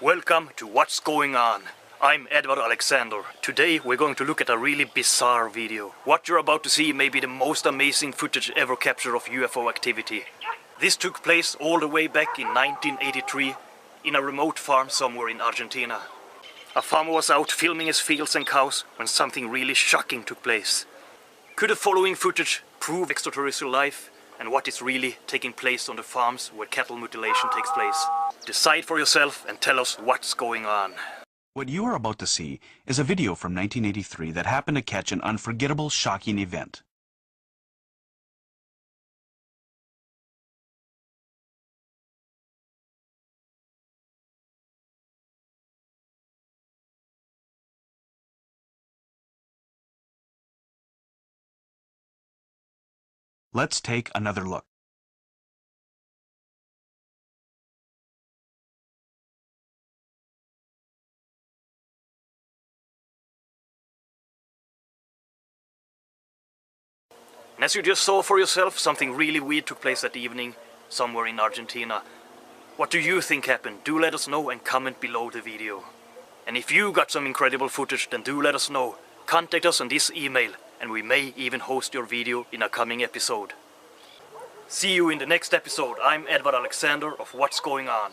Welcome to What's Going On. I'm Edward Alexander. Today we're going to look at a really bizarre video. What you're about to see may be the most amazing footage ever captured of UFO activity. This took place all the way back in 1983 in a remote farm somewhere in Argentina. A farmer was out filming his fields and cows when something really shocking took place. Could the following footage prove extraterrestrial life and what is really taking place on the farms where cattle mutilation takes place? Decide for yourself and tell us what's going on. What you are about to see is a video from 1983 that happened to catch an unforgettable, shocking event. Let's take another look. And as you just saw for yourself, something really weird took place that evening somewhere in Argentina. What do you think happened? Do let us know and comment below the video. And if you got some incredible footage, then do let us know. Contact us on this email and we may even host your video in a coming episode. See you in the next episode. I'm Edward Alexander of What's Going On.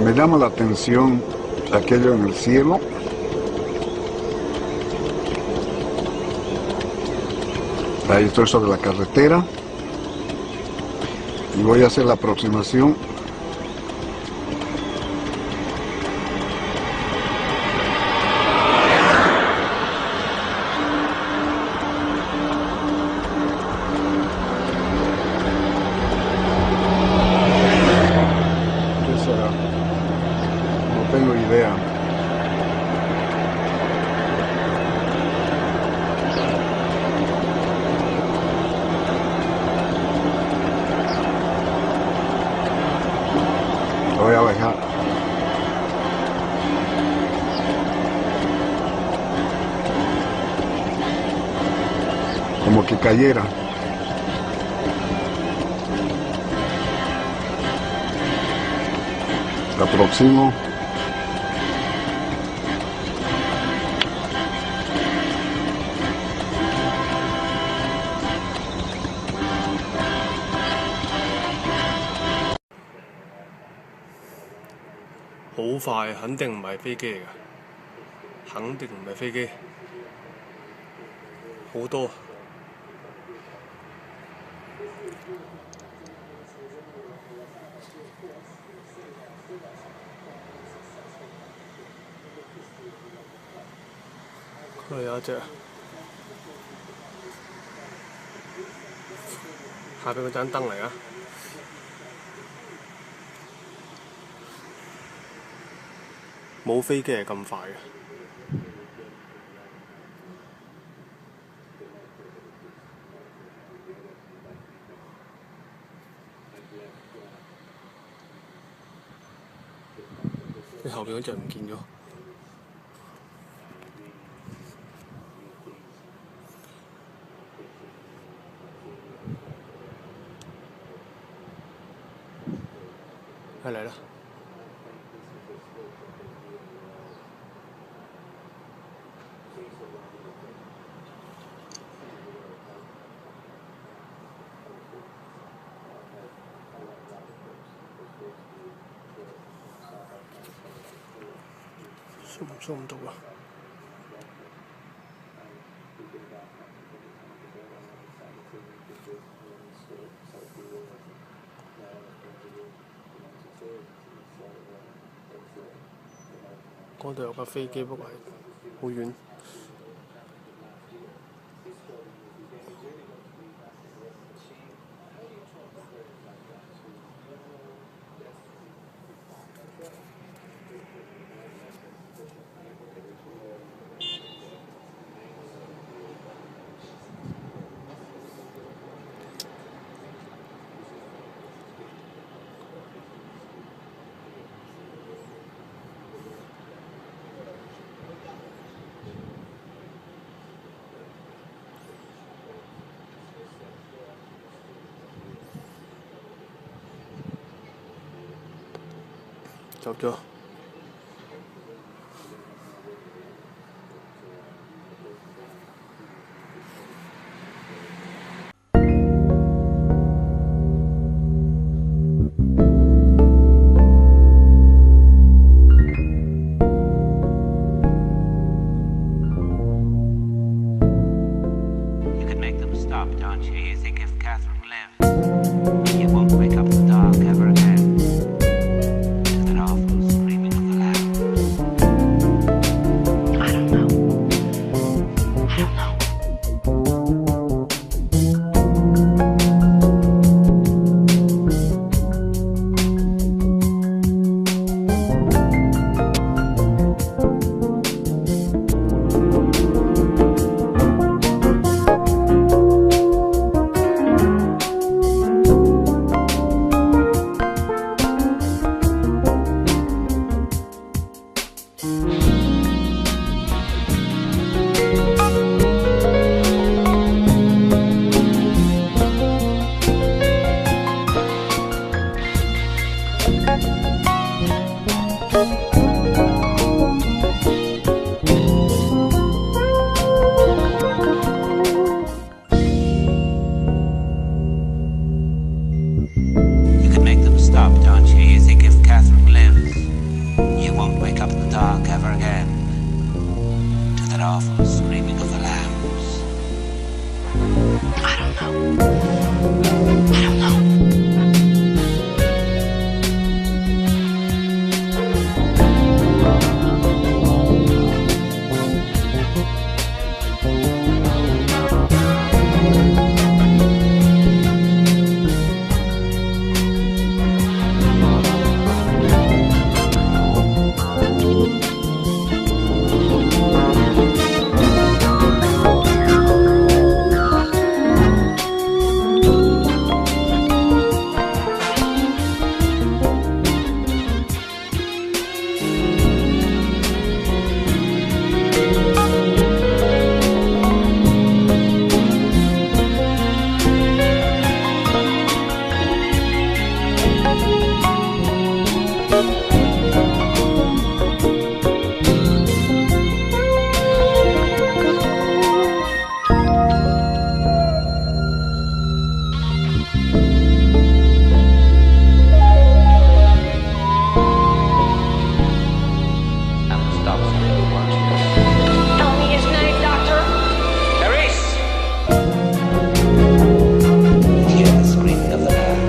Me llama la atención aquello en el cielo. Ahí estoy sobre la carretera y voy a hacer la aproximación. ¿Qué será? No tengo idea. voy a alejar. Como que cayera. La aproximo.好快，肯定唔係飛機嚟㗎，肯定唔係飛機，好多。佢有一隻，下邊嗰盞燈嚟啊！冇飛機係咁快嘅。你後邊嗰隻唔見咗。係嚟啦！收唔到啊！嗰度有架飛機，不過係好遠。走咗。You could make them stop, don't you? You think if Catherine lived, you won't wake up in the dark ever again. Awful screaming of the lambs. I don't know. I don't know. Tell me his name, Doctor. Clarice! Hear the screaming of the man.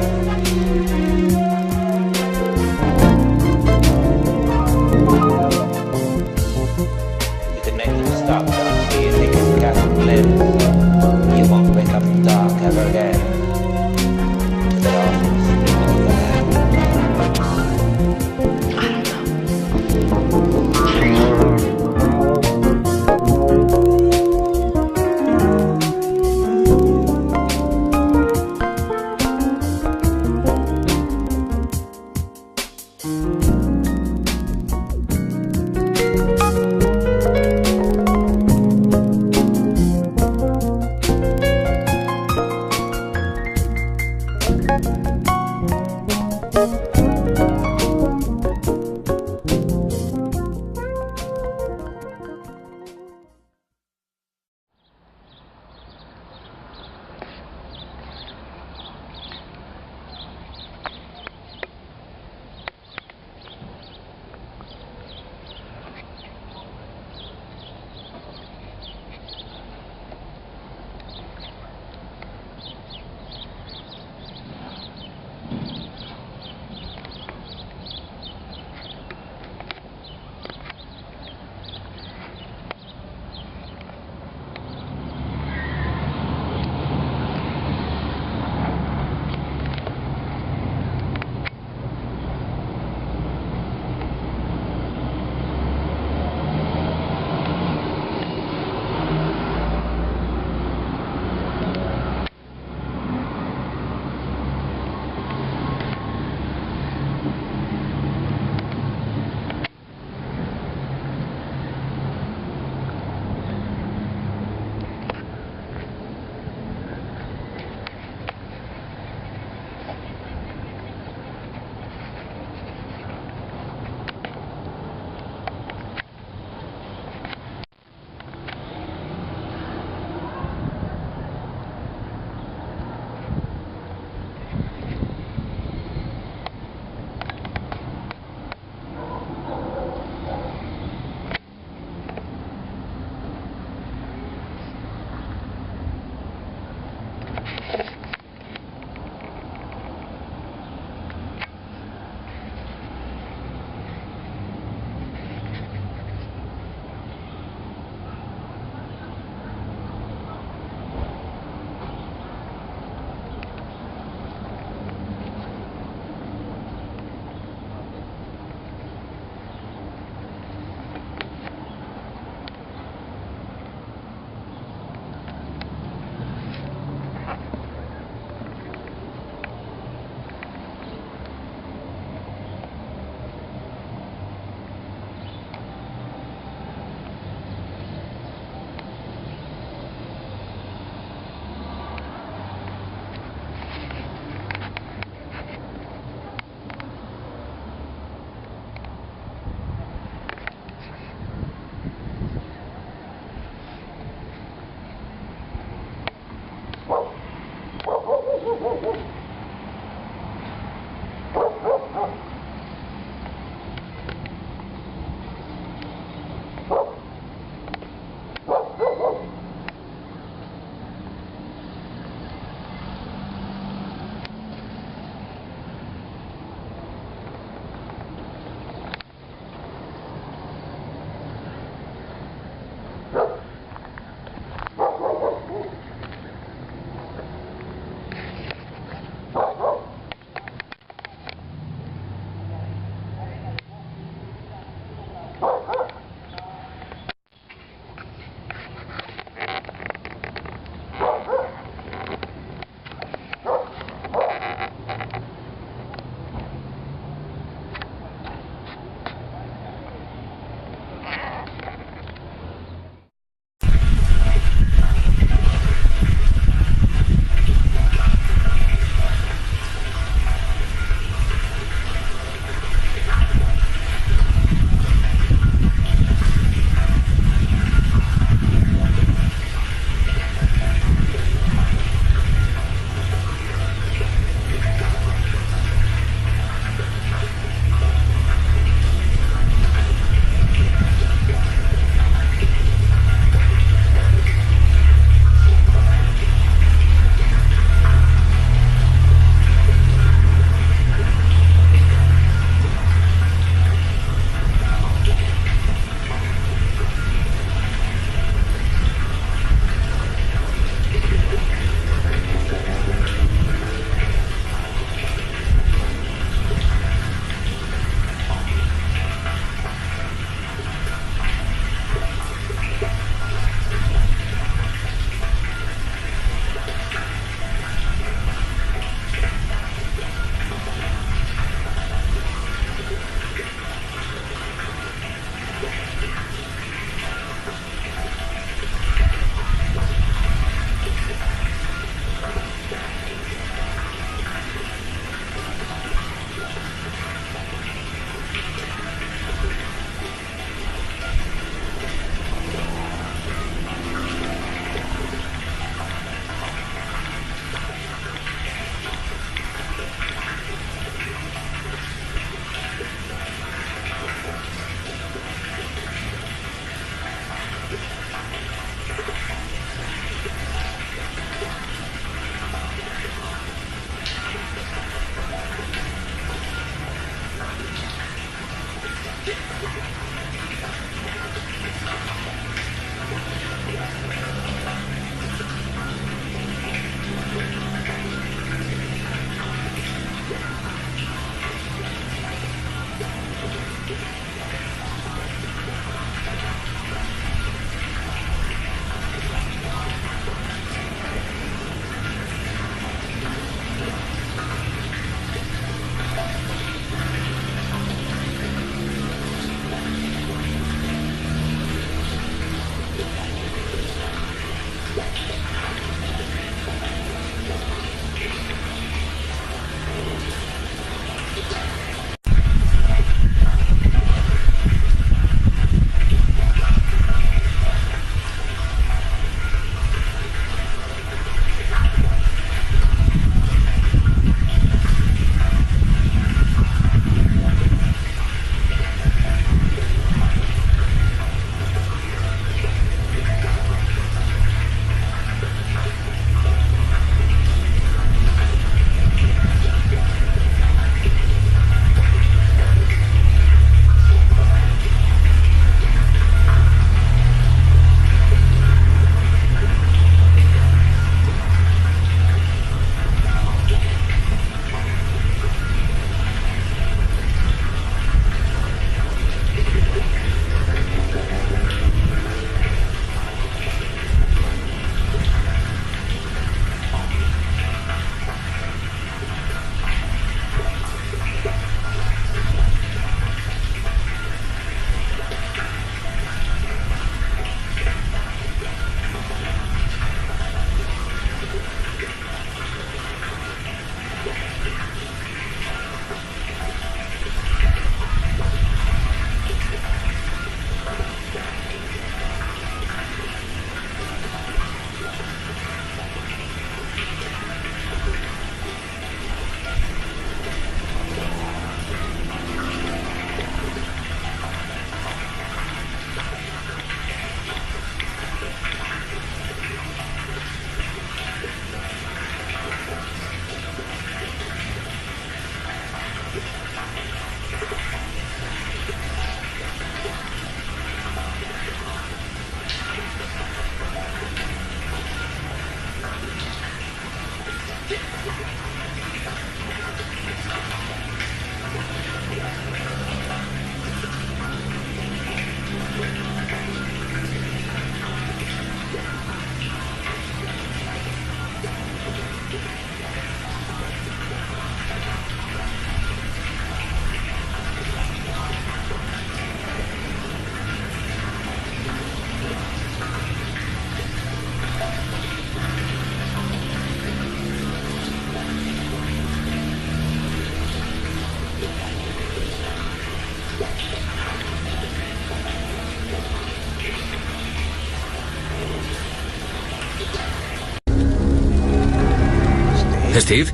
¿Steve?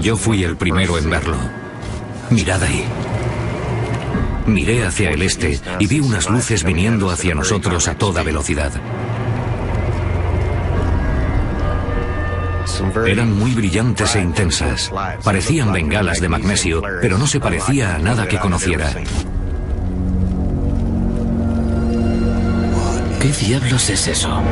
Yo fui el primero en verlo. Mirad ahí. Miré hacia el este y vi unas luces viniendo hacia nosotros a toda velocidad. Eran muy brillantes e intensas. Parecían bengalas de magnesio, pero no se parecía a nada que conociera. ¿Qué diablos es eso?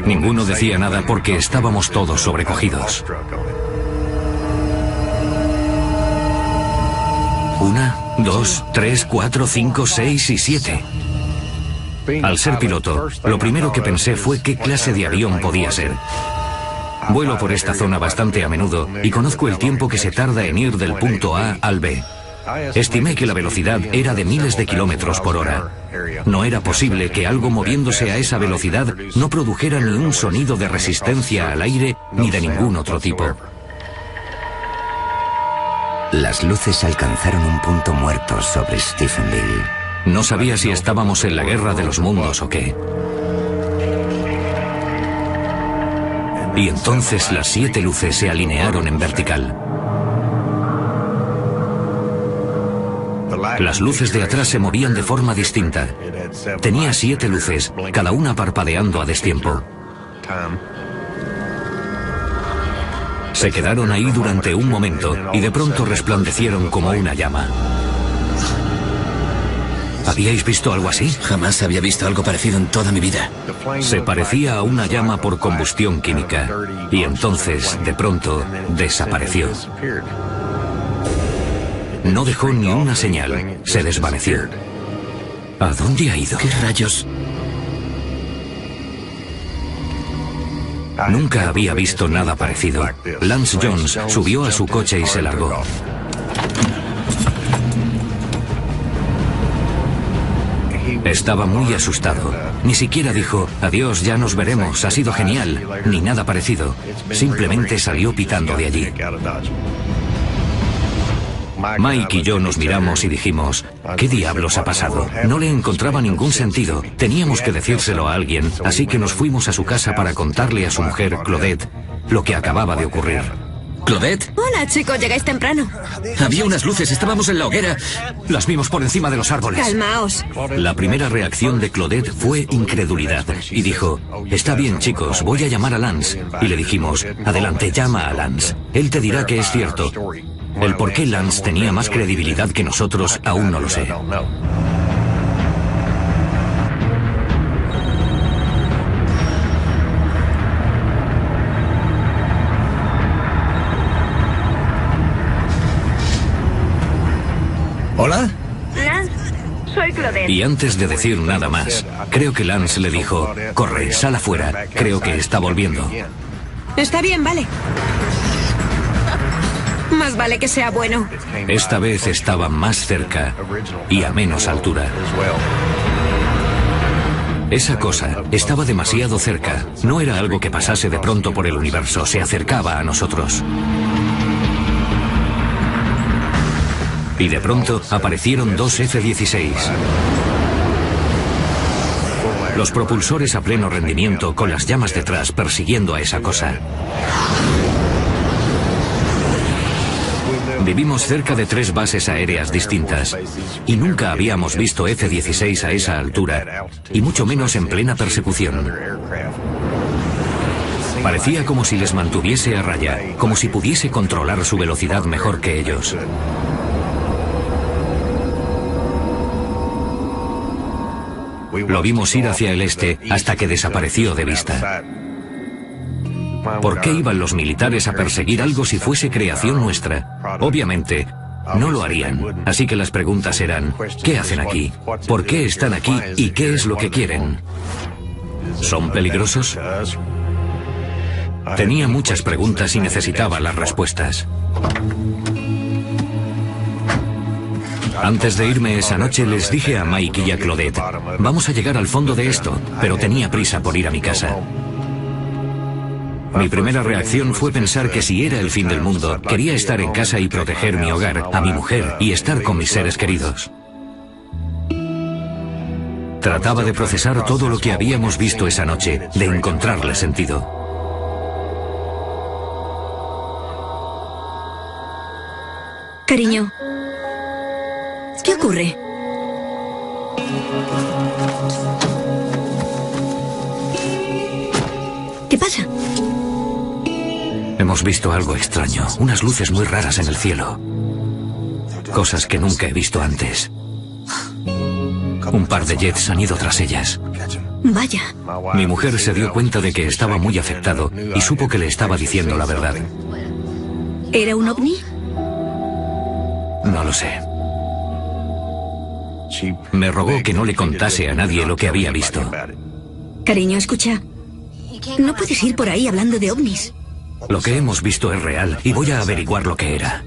Ninguno decía nada porque estábamos todos sobrecogidos. 1, 2, 3, 4, 5, 6 y 7. Al ser piloto, lo primero que pensé fue qué clase de avión podía ser. Vuelo por esta zona bastante a menudo y conozco el tiempo que se tarda en ir del punto A al B. Estimé que la velocidad era de miles de kilómetros por hora. No era posible que algo moviéndose a esa velocidad no produjera ni un sonido de resistencia al aire ni de ningún otro tipo. Las luces alcanzaron un punto muerto sobre Stephenville. No sabía si estábamos en la guerra de los mundos o qué. Y entonces las 7 luces se alinearon en vertical. Las luces de atrás se movían de forma distinta. Tenía 7 luces, cada una parpadeando a destiempo. Se quedaron ahí durante un momento y de pronto resplandecieron como una llama. ¿Habíais visto algo así? Jamás había visto algo parecido en toda mi vida. Se parecía a una llama por combustión química y entonces, de pronto, desapareció. No dejó ni una señal, se desvaneció. ¿A dónde ha ido? ¿Qué rayos? Nunca había visto nada parecido. Lance Jones subió a su coche y se largó. Estaba muy asustado. Ni siquiera dijo, adiós, ya nos veremos, ha sido genial, ni nada parecido. Simplemente salió pitando de allí. Mike y yo nos miramos y dijimos, ¿qué diablos ha pasado? No le encontraba ningún sentido. Teníamos que decírselo a alguien, así que nos fuimos a su casa para contarle a su mujer, Claudette, lo que acababa de ocurrir. ¿Claudette? Hola, chicos, llegáis temprano. Había unas luces, estábamos en la hoguera. Las vimos por encima de los árboles. Calmaos. La primera reacción de Claudette fue incredulidad y dijo, está bien, chicos, voy a llamar a Lance. Y le dijimos, adelante, llama a Lance. Él te dirá que es cierto. El por qué Lance tenía más credibilidad que nosotros aún no lo sé. ¿Hola? Lance, soy Claudette. Y antes de decir nada más, creo que Lance le dijo, corre, sal afuera, creo que está volviendo. Está bien, vale. Más vale que sea bueno. Esta vez estaba más cerca y a menos altura. Esa cosa estaba demasiado cerca. No era algo que pasase de pronto por el universo, se acercaba a nosotros. Y de pronto aparecieron 2 F-16. Los propulsores a pleno rendimiento con las llamas detrás persiguiendo a esa cosa. Vivimos cerca de 3 bases aéreas distintas y nunca habíamos visto F-16 a esa altura, y mucho menos en plena persecución. Parecía como si les mantuviese a raya, como si pudiese controlar su velocidad mejor que ellos. Lo vimos ir hacia el este hasta que desapareció de vista. ¿Por qué iban los militares a perseguir algo si fuese creación nuestra? Obviamente, no lo harían. Así que las preguntas eran, ¿qué hacen aquí? ¿Por qué están aquí? ¿Y qué es lo que quieren? ¿Son peligrosos? Tenía muchas preguntas y necesitaba las respuestas. Antes de irme esa noche les dije a Mike y a Claudette, vamos a llegar al fondo de esto, pero tenía prisa por ir a mi casa. Mi primera reacción fue pensar que si era el fin del mundo, quería estar en casa y proteger mi hogar, a mi mujer y estar con mis seres queridos. Trataba de procesar todo lo que habíamos visto esa noche, de encontrarle sentido. Cariño, ¿qué ocurre? ¿Qué pasa? Hemos visto algo extraño, unas luces muy raras en el cielo. Cosas que nunca he visto antes. Un par de jets han ido tras ellas. Vaya. Mi mujer se dio cuenta de que estaba muy afectado y supo que le estaba diciendo la verdad. ¿Era un ovni? No lo sé. Me rogó que no le contase a nadie lo que había visto. Cariño, escucha. No puedes ir por ahí hablando de ovnis. Lo que hemos visto es real y voy a averiguar lo que era.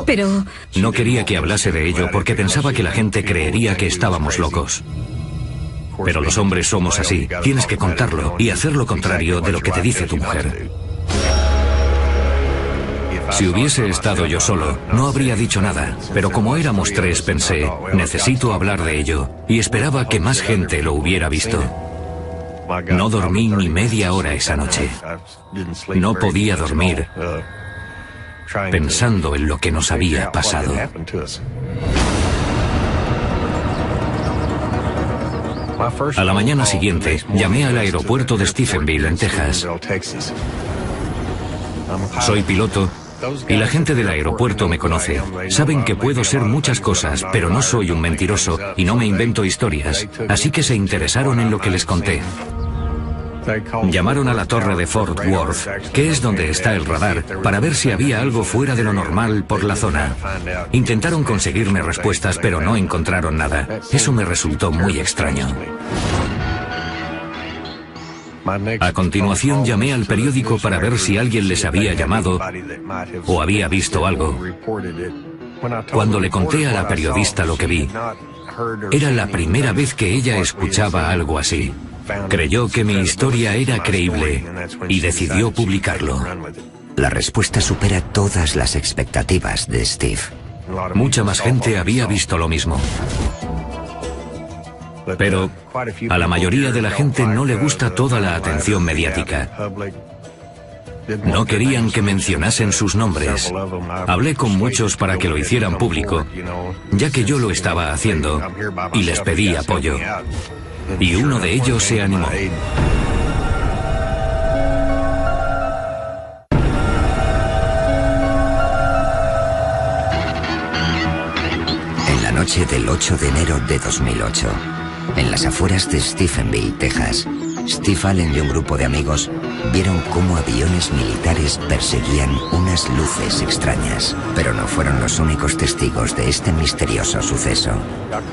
Pero... No quería que hablase de ello porque pensaba que la gente creería que estábamos locos. Pero los hombres somos así. Tienes que contarlo y hacer lo contrario de lo que te dice tu mujer. Si hubiese estado yo solo, no habría dicho nada. Pero como éramos tres, pensé, necesito hablar de ello. Y esperaba que más gente lo hubiera visto. No dormí ni media hora esa noche. No podía dormir pensando en lo que nos había pasado. A la mañana siguiente, llamé al aeropuerto de Stephenville, en Texas. Soy piloto y la gente del aeropuerto me conoce. Saben que puedo ser muchas cosas, pero no soy un mentiroso y no me invento historias. Así que se interesaron en lo que les conté. Llamaron a la torre de Fort Worth, que es donde está el radar, para ver si había algo fuera de lo normal por la zona. Intentaron conseguirme respuestas, pero no encontraron nada. Eso me resultó muy extraño. A continuación llamé al periódico para ver si alguien les había llamado o había visto algo. Cuando le conté a la periodista lo que vi, era la primera vez que ella escuchaba algo así. Creyó que mi historia era creíble y decidió publicarlo. La respuesta supera todas las expectativas de Steve. Mucha más gente había visto lo mismo. Pero a la mayoría de la gente no le gusta toda la atención mediática. No querían que mencionasen sus nombres. Hablé con muchos para que lo hicieran público, ya que yo lo estaba haciendo, y les pedí apoyo. Y uno de ellos se animó. En la noche del 8 de enero de 2008, en las afueras de Stephenville, Texas, Steve Allen y un grupo de amigos vieron cómo aviones militares perseguían unas luces extrañas, pero no fueron los únicos testigos de este misterioso suceso.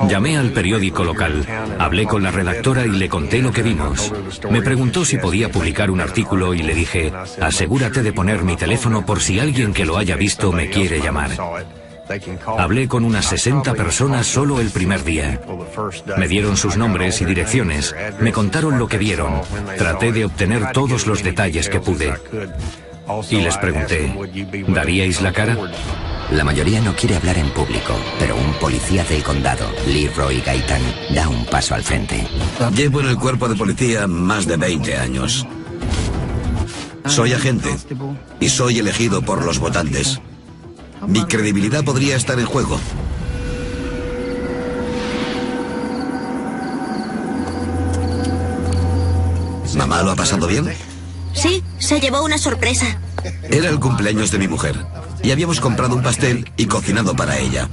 Llamé al periódico local, hablé con la redactora y le conté lo que vimos. Me preguntó si podía publicar un artículo y le dije, asegúrate de poner mi teléfono por si alguien que lo haya visto me quiere llamar. Hablé con unas 60 personas solo el primer día. Me dieron sus nombres y direcciones, me contaron lo que vieron. Traté de obtener todos los detalles que pude. Y les pregunté, ¿daríais la cara? La mayoría no quiere hablar en público, pero un policía del condado, Leroy Gaitan, da un paso al frente. Llevo en el cuerpo de policía más de 20 años. Soy agente y soy elegido por los votantes. Mi credibilidad podría estar en juego. ¿Mamá lo ha pasado bien? Sí, se llevó una sorpresa. Era el cumpleaños de mi mujer y habíamos comprado un pastel y cocinado para ella.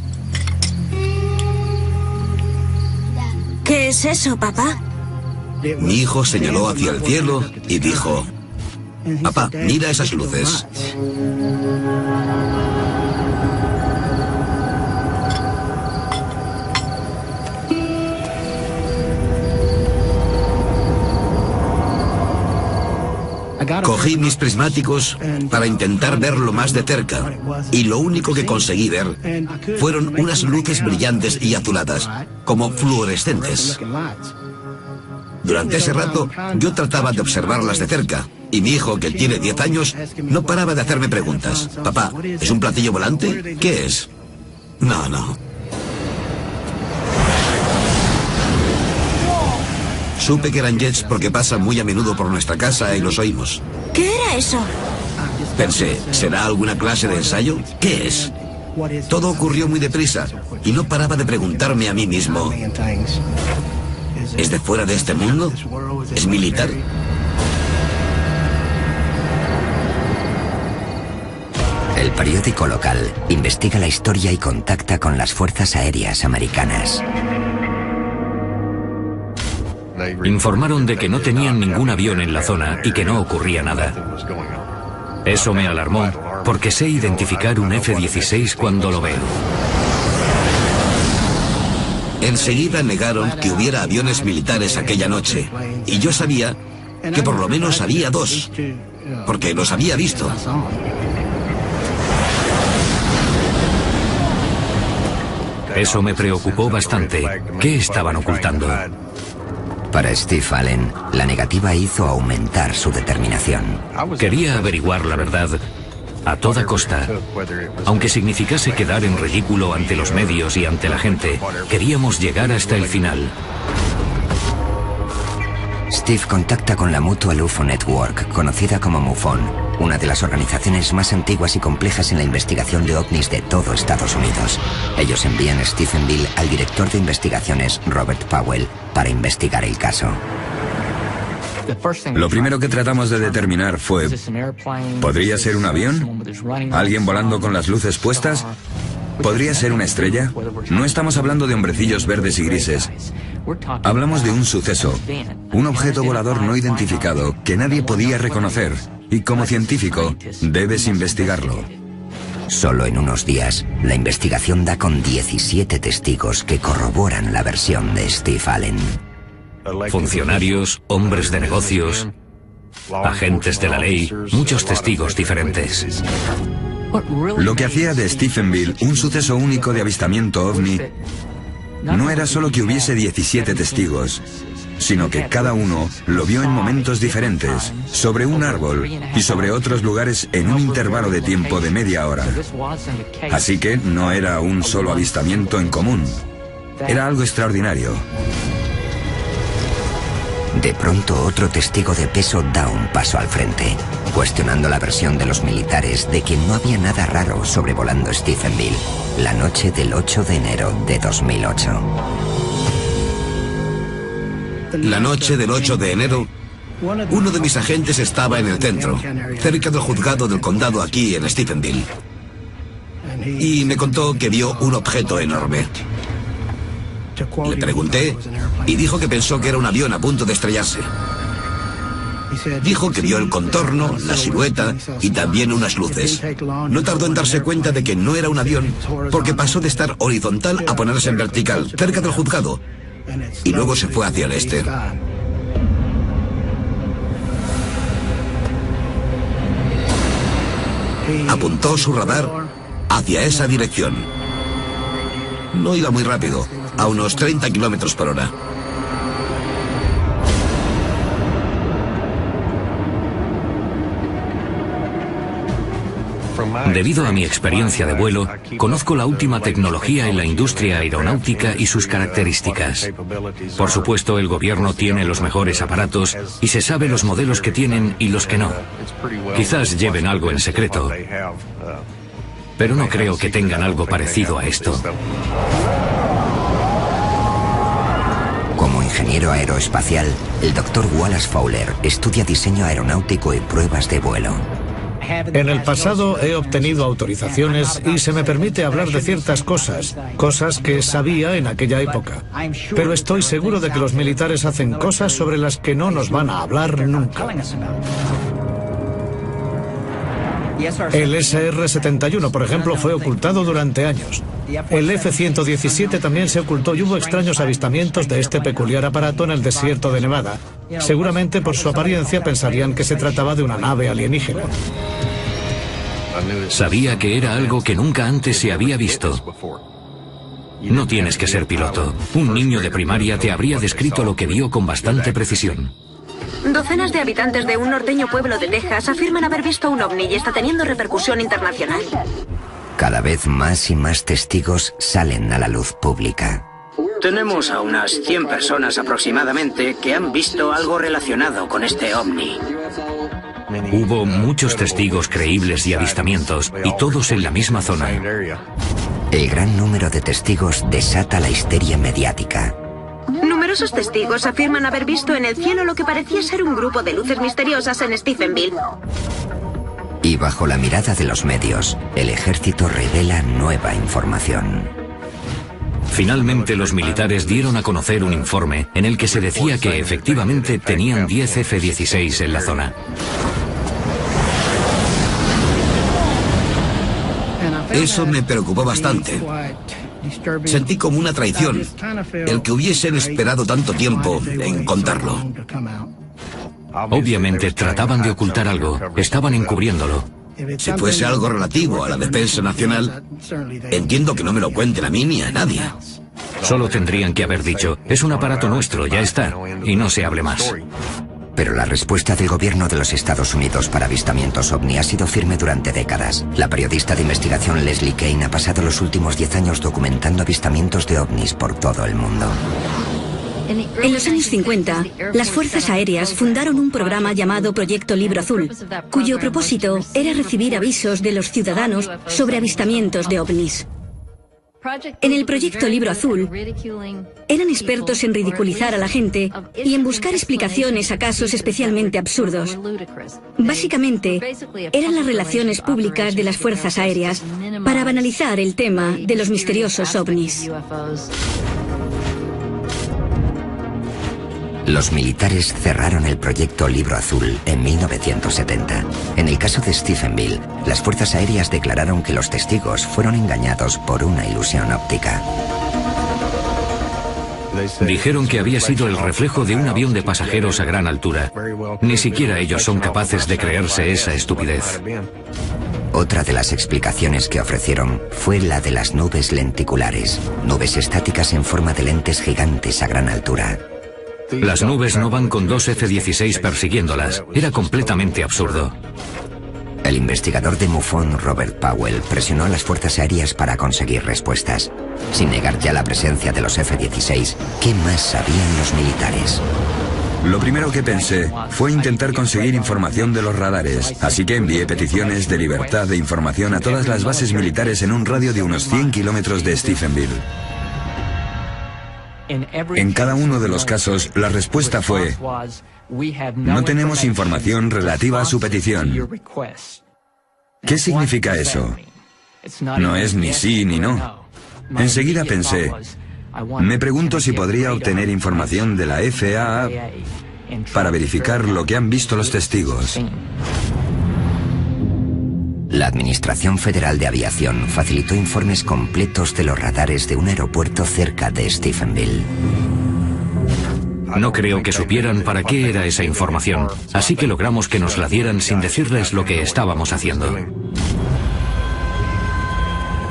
¿Qué es eso, papá? Mi hijo señaló hacia el cielo y dijo, papá, mira esas luces. Cogí mis prismáticos para intentar verlo más de cerca y lo único que conseguí ver fueron unas luces brillantes y azuladas, como fluorescentes. Durante ese rato yo trataba de observarlas de cerca y mi hijo, que tiene 10 años, no paraba de hacerme preguntas. Papá, ¿es un platillo volante? ¿Qué es? No. Supe que eran jets porque pasan muy a menudo por nuestra casa y los oímos. ¿Qué era eso? Pensé, ¿será alguna clase de ensayo? ¿Qué es? Todo ocurrió muy deprisa y no paraba de preguntarme a mí mismo, ¿es de fuera de este mundo? ¿Es militar? El periódico local investiga la historia y contacta con las fuerzas aéreas americanas. Informaron de que no tenían ningún avión en la zona y que no ocurría nada. Eso me alarmó, porque sé identificar un F-16 cuando lo veo. Enseguida negaron que hubiera aviones militares aquella noche, y yo sabía que por lo menos había 2, porque los había visto. Eso me preocupó bastante. ¿Qué estaban ocultando? Para Steve Allen, la negativa hizo aumentar su determinación. Quería averiguar la verdad a toda costa. Aunque significase quedar en ridículo ante los medios y ante la gente, queríamos llegar hasta el final. Steve contacta con la Mutual UFO Network, conocida como MUFON, una de las organizaciones más antiguas y complejas en la investigación de ovnis de todo Estados Unidos. Ellos envían a Stephenville al director de investigaciones, Robert Powell, para investigar el caso. Lo primero que tratamos de determinar fue, ¿podría ser un avión? ¿Alguien volando con las luces puestas? ¿Podría ser una estrella? No estamos hablando de hombrecillos verdes y grises. Hablamos de un suceso, un objeto volador no identificado que nadie podía reconocer, y como científico debes investigarlo. Solo en unos días, la investigación da con 17 testigos que corroboran la versión de Steve Allen. Funcionarios, hombres de negocios, agentes de la ley, muchos testigos diferentes. Lo que hacía de Stephenville un suceso único de avistamiento ovni no era solo que hubiese 17 testigos, sino que cada uno lo vio en momentos diferentes, sobre un árbol y sobre otros lugares en un intervalo de tiempo de media hora. Así que no era un solo avistamiento en común, era algo extraordinario. De pronto, otro testigo de peso da un paso al frente, cuestionando la versión de los militares de que no había nada raro sobrevolando Stephenville la noche del 8 de enero de 2008. La noche del 8 de enero, uno de mis agentes estaba en el centro, cerca del juzgado del condado aquí en Stephenville, y me contó que vio un objeto enorme. Le pregunté y dijo que pensó que era un avión a punto de estrellarse. Dijo que vio el contorno, la silueta y también unas luces. No tardó en darse cuenta de que no era un avión porque pasó de estar horizontal a ponerse en vertical, cerca del juzgado, y luego se fue hacia el este. Apuntó su radar hacia esa dirección. No iba muy rápido, a unos 30 kilómetros por hora. Debido a mi experiencia de vuelo, conozco la última tecnología en la industria aeronáutica y sus características. Por supuesto, el gobierno tiene los mejores aparatos y se sabe los modelos que tienen y los que no. Quizás lleven algo en secreto, pero no creo que tengan algo parecido a esto. Como ingeniero aeroespacial, el Dr. Wallace Fowler estudia diseño aeronáutico y pruebas de vuelo. En el pasado he obtenido autorizaciones y se me permite hablar de ciertas cosas que sabía en aquella época. Pero estoy seguro de que los militares hacen cosas sobre las que no nos van a hablar nunca. El SR-71, por ejemplo, fue ocultado durante años. El F-117 también se ocultó y hubo extraños avistamientos de este peculiar aparato en el desierto de Nevada. Seguramente por su apariencia pensarían que se trataba de una nave alienígena. Sabía que era algo que nunca antes se había visto. No tienes que ser piloto. Un niño de primaria te habría descrito lo que vio con bastante precisión. Docenas de habitantes de un norteño pueblo de Texas afirman haber visto un ovni y está teniendo repercusión internacional. Cada vez más y más testigos salen a la luz pública. Tenemos a unas 100 personas aproximadamente que han visto algo relacionado con este ovni. Hubo muchos testigos creíbles y avistamientos, y todos en la misma zona. El gran número de testigos desata la histeria mediática. Numerosos testigos afirman haber visto en el cielo lo que parecía ser un grupo de luces misteriosas en Stephenville. Y bajo la mirada de los medios, el ejército revela nueva información. Finalmente, los militares dieron a conocer un informe en el que se decía que efectivamente tenían 10 F-16 en la zona. Eso me preocupó bastante. Sentí como una traición el que hubiesen esperado tanto tiempo en contarlo. Obviamente trataban de ocultar algo, estaban encubriéndolo. Si fuese algo relativo a la defensa nacional, entiendo que no me lo cuenten a mí ni a nadie. Solo tendrían que haber dicho, es un aparato nuestro, ya está, y no se hable más. Pero la respuesta del gobierno de los Estados Unidos para avistamientos ovni ha sido firme durante décadas. La periodista de investigación Leslie Kean ha pasado los últimos 10 años documentando avistamientos de ovnis por todo el mundo. En los años 50, las Fuerzas Aéreas fundaron un programa llamado Proyecto Libro Azul, cuyo propósito era recibir avisos de los ciudadanos sobre avistamientos de ovnis. En el Proyecto Libro Azul, eran expertos en ridiculizar a la gente y en buscar explicaciones a casos especialmente absurdos. Básicamente, eran las relaciones públicas de las Fuerzas Aéreas para banalizar el tema de los misteriosos ovnis. Los militares cerraron el proyecto Libro Azul en 1970. En el caso de Stephenville, las fuerzas aéreas declararon que los testigos fueron engañados por una ilusión óptica. Dijeron que había sido el reflejo de un avión de pasajeros a gran altura. Ni siquiera ellos son capaces de creerse esa estupidez. Otra de las explicaciones que ofrecieron fue la de las nubes lenticulares, nubes estáticas en forma de lentes gigantes a gran altura. Las nubes no van con 2 F-16 persiguiéndolas. Era completamente absurdo. El investigador de MUFON, Robert Powell, presionó a las fuerzas aéreas para conseguir respuestas. Sin negar ya la presencia de los F-16, ¿qué más sabían los militares? Lo primero que pensé fue intentar conseguir información de los radares, así que envié peticiones de libertad de información a todas las bases militares en un radio de unos 100 kilómetros de Stephenville. En cada uno de los casos, la respuesta fue: no tenemos información relativa a su petición. ¿Qué significa eso? No es ni sí ni no. Enseguida pensé, me pregunto si podría obtener información de la FAA para verificar lo que han visto los testigos. La Administración Federal de Aviación facilitó informes completos de los radares de un aeropuerto cerca de Stephenville. No creo que supieran para qué era esa información, así que logramos que nos la dieran sin decirles lo que estábamos haciendo.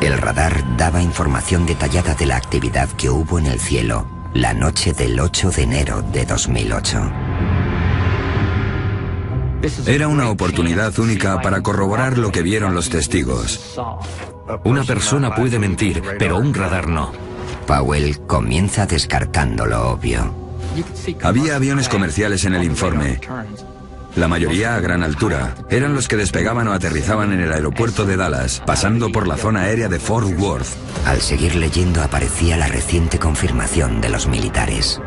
El radar daba información detallada de la actividad que hubo en el cielo la noche del 8 de enero de 2008. Era una oportunidad única para corroborar lo que vieron los testigos. Una persona puede mentir, pero un radar no. Powell comienza descartando lo obvio. Había aviones comerciales en el informe. La mayoría a gran altura. Eran los que despegaban o aterrizaban en el aeropuerto de Dallas, pasando por la zona aérea de Fort Worth. Al seguir leyendo aparecía la reciente confirmación de los militares.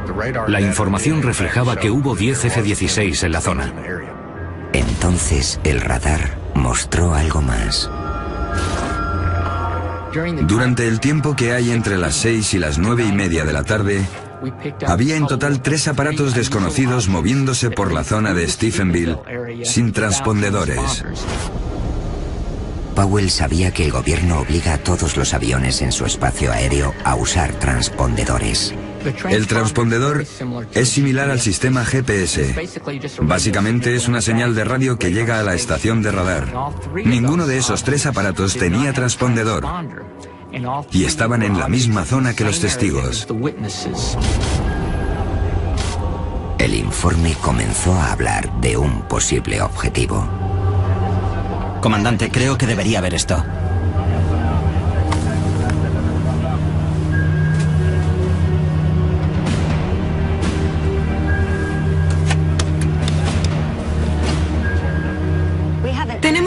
La información reflejaba que hubo 10 F-16 en la zona. Entonces el radar mostró algo más. Durante el tiempo que hay entre las 6 y las 9:30 de la tarde, había en total 3 aparatos desconocidos moviéndose por la zona de Stephenville sin transpondedores. Powell sabía que el gobierno obliga a todos los aviones en su espacio aéreo a usar transpondedores. El transpondedor es similar al sistema GPS. Básicamente es una señal de radio que llega a la estación de radar. Ninguno de esos 3 aparatos tenía transpondedor y estaban en la misma zona que los testigos. El informe comenzó a hablar de un posible objetivo. Comandante, creo que debería ver esto.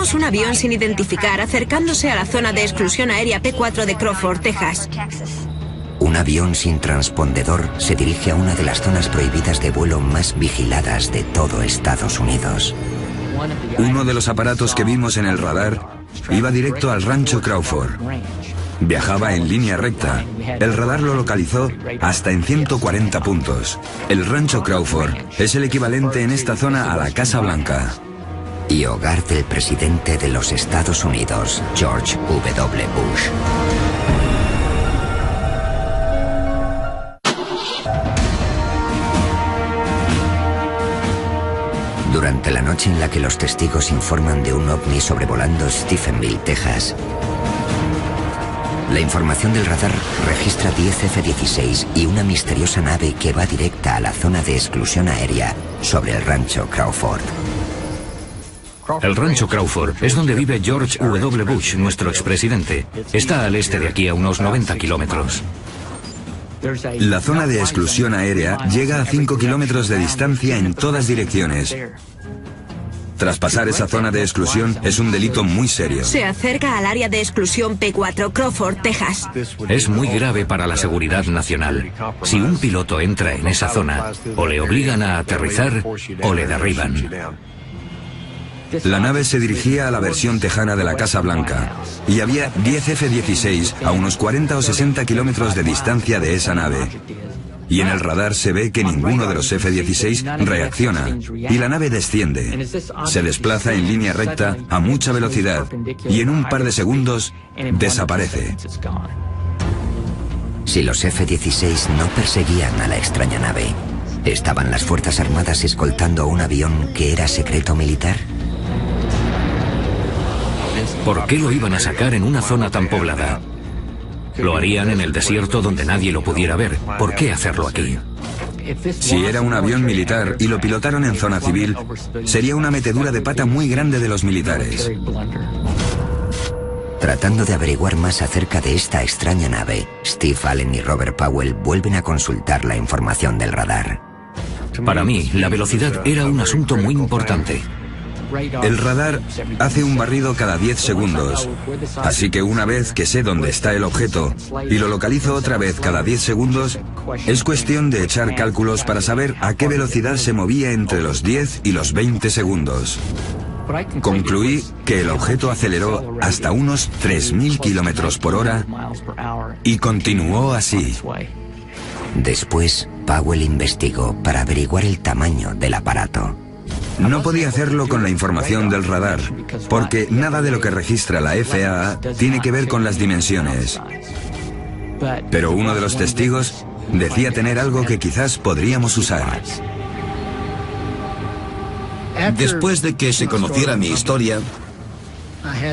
Vimos un avión sin identificar acercándose a la zona de exclusión aérea P4 de Crawford, Texas. Un avión sin transpondedor se dirige a una de las zonas prohibidas de vuelo más vigiladas de todo Estados Unidos. Uno de los aparatos que vimos en el radar iba directo al rancho Crawford. Viajaba en línea recta. El radar lo localizó hasta en 140 puntos. El rancho Crawford es el equivalente en esta zona a la Casa Blanca. Y hogar del presidente de los Estados Unidos, George W. Bush. Durante la noche en la que los testigos informan de un ovni sobrevolando Stephenville, Texas, la información del radar registra 10 F-16 y una misteriosa nave que va directa a la zona de exclusión aérea sobre el rancho Crawford. El rancho Crawford es donde vive George W. Bush, nuestro expresidente. Está al este de aquí a unos 90 kilómetros. La zona de exclusión aérea llega a 5 kilómetros de distancia en todas direcciones. Traspasar esa zona de exclusión es un delito muy serio. Se acerca al área de exclusión P4, Crawford, Texas. Es muy grave para la seguridad nacional. Si un piloto entra en esa zona, o le obligan a aterrizar o le derriban. La nave se dirigía a la versión tejana de la Casa Blanca y había 10 F-16 a unos 40 o 60 kilómetros de distancia de esa nave. Y en el radar se ve que ninguno de los F-16 reacciona y la nave desciende. Se desplaza en línea recta a mucha velocidad y en un par de segundos desaparece. Si los F-16 no perseguían a la extraña nave, ¿estaban las Fuerzas Armadas escoltando un avión que era secreto militar? ¿Por qué lo iban a sacar en una zona tan poblada? Lo harían en el desierto donde nadie lo pudiera ver. ¿Por qué hacerlo aquí? Si era un avión militar y lo pilotaron en zona civil, sería una metedura de pata muy grande de los militares. Tratando de averiguar más acerca de esta extraña nave, Steve Allen y Robert Powell vuelven a consultar la información del radar. Para mí, la velocidad era un asunto muy importante. El radar hace un barrido cada 10 segundos, así que una vez que sé dónde está el objeto y lo localizo otra vez cada 10 segundos, es cuestión de echar cálculos para saber a qué velocidad se movía entre los 10 y los 20 segundos. Concluí que el objeto aceleró hasta unos 3.000 kilómetros por hora y continuó así. Después, Powell investigó para averiguar el tamaño del aparato. No podía hacerlo con la información del radar, porque nada de lo que registra la FAA tiene que ver con las dimensiones. Pero uno de los testigos decía tener algo que quizás podríamos usar. Después de que se conociera mi historia,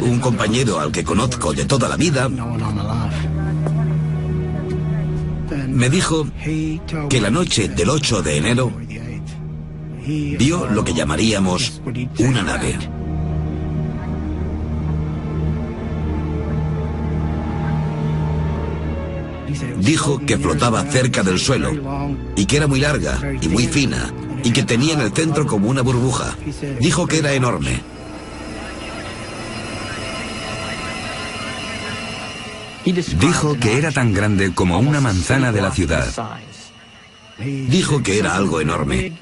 un compañero al que conozco de toda la vida me dijo que la noche del 8 de enero vio lo que llamaríamos una nave. Dijo que flotaba cerca del suelo y que era muy larga y muy fina y que tenía en el centro como una burbuja. Dijo que era enorme. Dijo que era tan grande como una manzana de la ciudad. Dijo que era algo enorme,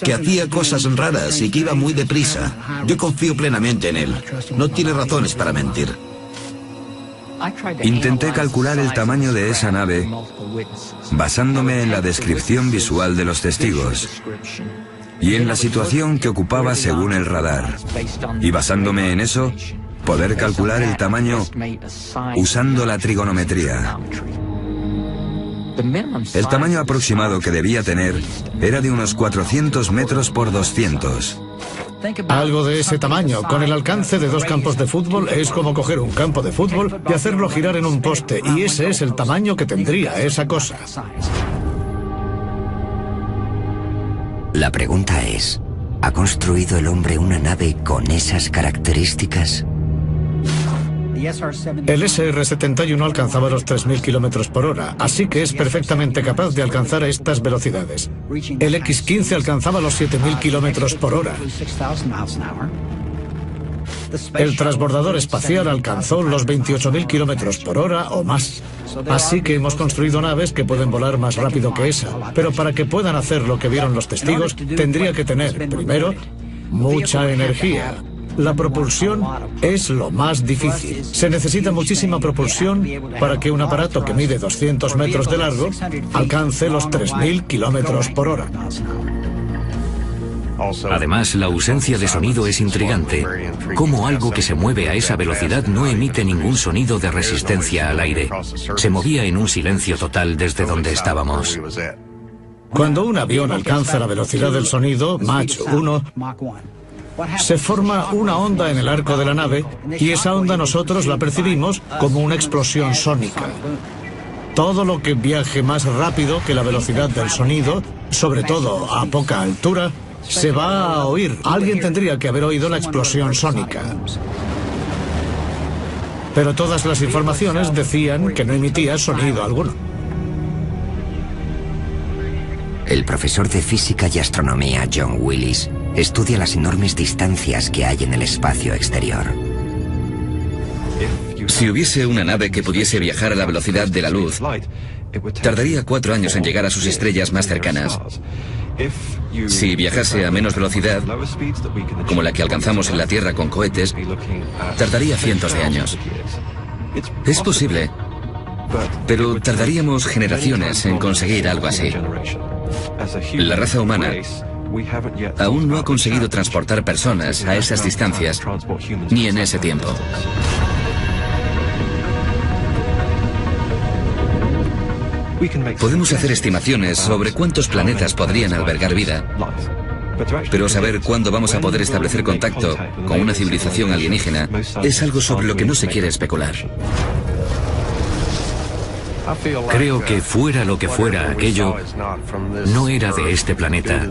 que hacía cosas raras y que iba muy deprisa. Yo confío plenamente en él. No tiene razones para mentir. Intenté calcular el tamaño de esa nave basándome en la descripción visual de los testigos y en la situación que ocupaba según el radar. Y basándome en eso, poder calcular el tamaño usando la trigonometría. El tamaño aproximado que debía tener era de unos 400 metros por 200. Algo de ese tamaño, con el alcance de 2 campos de fútbol, es como coger un campo de fútbol y hacerlo girar en un poste, y ese es el tamaño que tendría esa cosa. La pregunta es, ¿ha construido el hombre una nave con esas características? El SR-71 alcanzaba los 3.000 kilómetros por hora, así que es perfectamente capaz de alcanzar a estas velocidades. El X-15 alcanzaba los 7.000 kilómetros por hora. El transbordador espacial alcanzó los 28.000 kilómetros por hora o más. Así que hemos construido naves que pueden volar más rápido que esa. Pero para que puedan hacer lo que vieron los testigos, tendría que tener, primero, mucha energía. La propulsión es lo más difícil. Se necesita muchísima propulsión para que un aparato que mide 200 metros de largo alcance los 3.000 kilómetros por hora. Además, la ausencia de sonido es intrigante. Cómo algo que se mueve a esa velocidad no emite ningún sonido de resistencia al aire. Se movía en un silencio total desde donde estábamos. Cuando un avión alcanza la velocidad del sonido, Mach 1, se forma una onda en el arco de la nave y esa onda nosotros la percibimos como una explosión sónica. Todo lo que viaje más rápido que la velocidad del sonido, sobre todo a poca altura, se va a oír. Alguien tendría que haber oído la explosión sónica. Pero todas las informaciones decían que no emitía sonido alguno. El profesor de física y astronomía John Willis estudia las enormes distancias que hay en el espacio exterior. Si hubiese una nave que pudiese viajar a la velocidad de la luz, tardaría 4 años en llegar a sus estrellas más cercanas. Si viajase a menos velocidad, como la que alcanzamos en la Tierra con cohetes, tardaría cientos de años. Es posible, pero tardaríamos generaciones en conseguir algo así. La raza humana aún no ha conseguido transportar personas a esas distancias, ni en ese tiempo. Podemos hacer estimaciones sobre cuántos planetas podrían albergar vida, pero saber cuándo vamos a poder establecer contacto con una civilización alienígena es algo sobre lo que no se quiere especular. Creo que fuera lo que fuera aquello, no era de este planeta,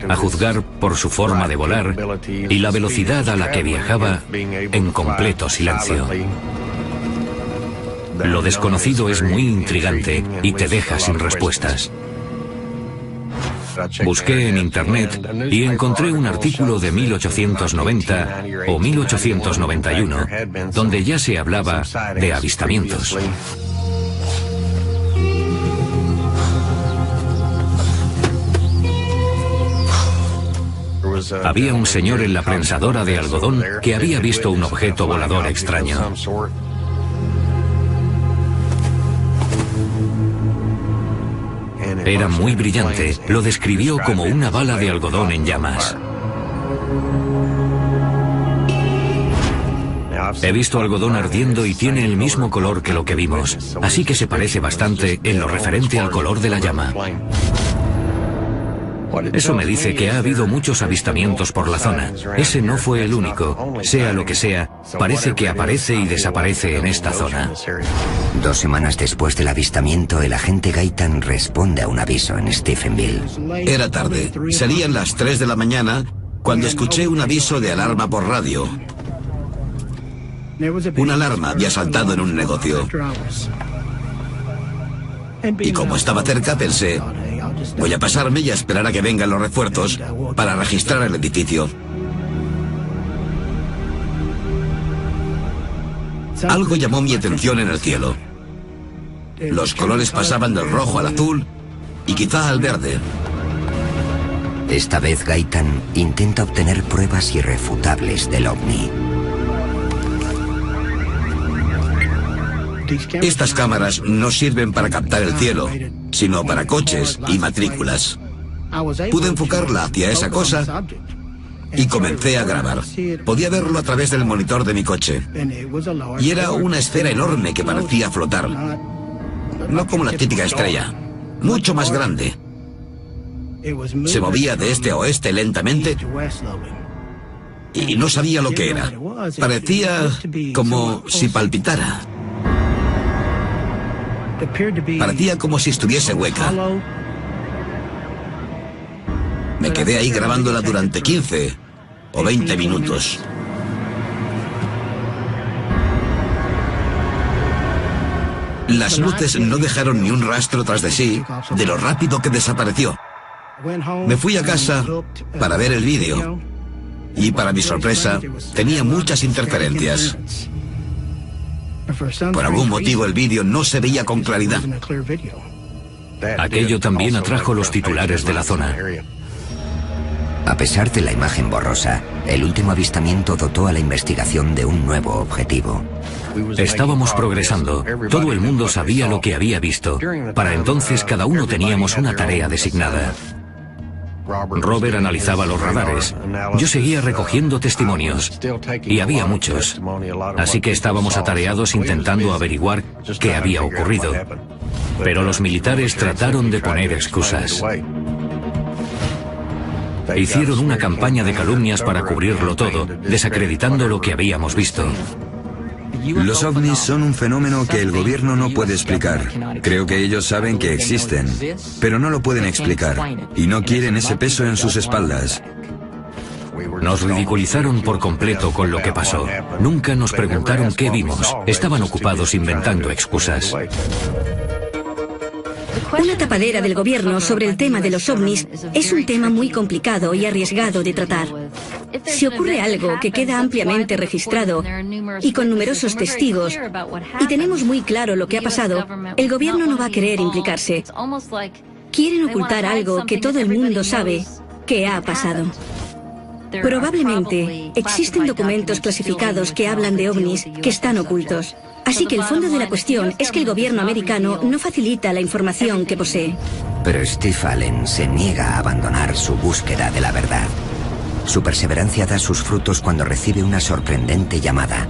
a juzgar por su forma de volar y la velocidad a la que viajaba en completo silencio. Lo desconocido es muy intrigante y te deja sin respuestas. Busqué en internet y encontré un artículo de 1890 o 1891 donde ya se hablaba de avistamientos. Había un señor en la prensadora de algodón que había visto un objeto volador extraño. Era muy brillante, lo describió como una bala de algodón en llamas. He visto algodón ardiendo y tiene el mismo color que lo que vimos, así que se parece bastante en lo referente al color de la llama. Eso me dice que ha habido muchos avistamientos por la zona. Ese no fue el único. Sea lo que sea, parece que aparece y desaparece en esta zona. 2 semanas después del avistamiento, el agente Gaitan responde a un aviso en Stephenville. Era tarde. Serían las 3 de la mañana cuando escuché un aviso de alarma por radio. Una alarma había saltado en un negocio. Y como estaba cerca, pensé, voy a pasarme y a esperar a que vengan los refuerzos para registrar el edificio. Algo llamó mi atención en el cielo. Los colores pasaban del rojo al azul y quizá al verde. Esta vez Gaitan intenta obtener pruebas irrefutables del ovni. Estas cámaras no sirven para captar el cielo, sino para coches y matrículas. Pude enfocarla hacia esa cosa y comencé a grabar. Podía verlo a través del monitor de mi coche. Y era una esfera enorme que parecía flotar. No como la típica estrella, mucho más grande. Se movía de este a oeste lentamente y no sabía lo que era. Parecía como si palpitara. Parecía como si estuviese hueca. Me quedé ahí grabándola durante 15 o 20 minutos. Las luces no dejaron ni un rastro tras de sí de lo rápido que desapareció. Me fui a casa para ver el vídeo Y para mi sorpresa, tenía muchas interferencias. Por algún motivo el vídeo no se veía con claridad. Aquello también atrajo los titulares de la zona. A pesar de la imagen borrosa, el último avistamiento dotó a la investigación de un nuevo objetivo. Estábamos progresando. Todo el mundo sabía lo que había visto. Para entonces cada uno teníamos una tarea designada. Robert analizaba los radares. Yo seguía recogiendo testimonios. Y había muchos. Así que estábamos atareados intentando averiguar qué había ocurrido. Pero los militares trataron de poner excusas. Hicieron una campaña de calumnias para cubrirlo todo, desacreditando lo que habíamos visto. Los ovnis son un fenómeno que el gobierno no puede explicar. Creo que ellos saben que existen, pero no lo pueden explicar, y no quieren ese peso en sus espaldas. Nos ridiculizaron por completo con lo que pasó. Nunca nos preguntaron qué vimos. Estaban ocupados inventando excusas. Una tapadera del gobierno sobre el tema de los ovnis es un tema muy complicado y arriesgado de tratar. Si ocurre algo que queda ampliamente registrado y con numerosos testigos, y tenemos muy claro lo que ha pasado, el gobierno no va a querer implicarse. Quieren ocultar algo que todo el mundo sabe que ha pasado. Probablemente existen documentos clasificados que hablan de ovnis que están ocultos. Así que el fondo de la cuestión es que el gobierno americano no facilita la información que posee. Pero Steve Allen se niega a abandonar su búsqueda de la verdad. Su perseverancia da sus frutos cuando recibe una sorprendente llamada.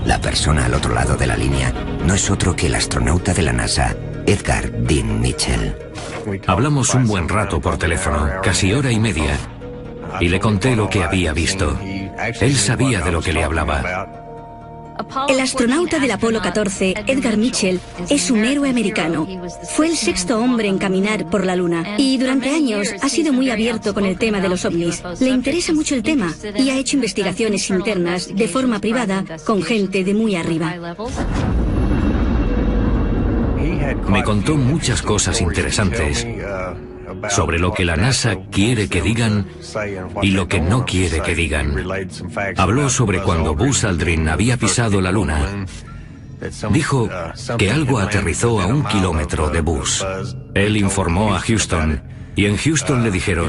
La persona al otro lado de la línea no es otro que el astronauta de la NASA, Edgar Dean Mitchell. Hablamos un buen rato por teléfono, casi hora y media, y le conté lo que había visto. Él sabía de lo que le hablaba. El astronauta del Apolo 14, Edgar Mitchell, es un héroe americano. Fue el sexto hombre en caminar por la Luna y durante años ha sido muy abierto con el tema de los ovnis. Le interesa mucho el tema y ha hecho investigaciones internas de forma privada con gente de muy arriba. Me contó muchas cosas interesantes sobre lo que la NASA quiere que digan y lo que no quiere que digan. Habló sobre cuando Buzz Aldrin había pisado la Luna. Dijo que algo aterrizó a 1 kilómetro de Buzz. Él informó a Houston, y en Houston le dijeron: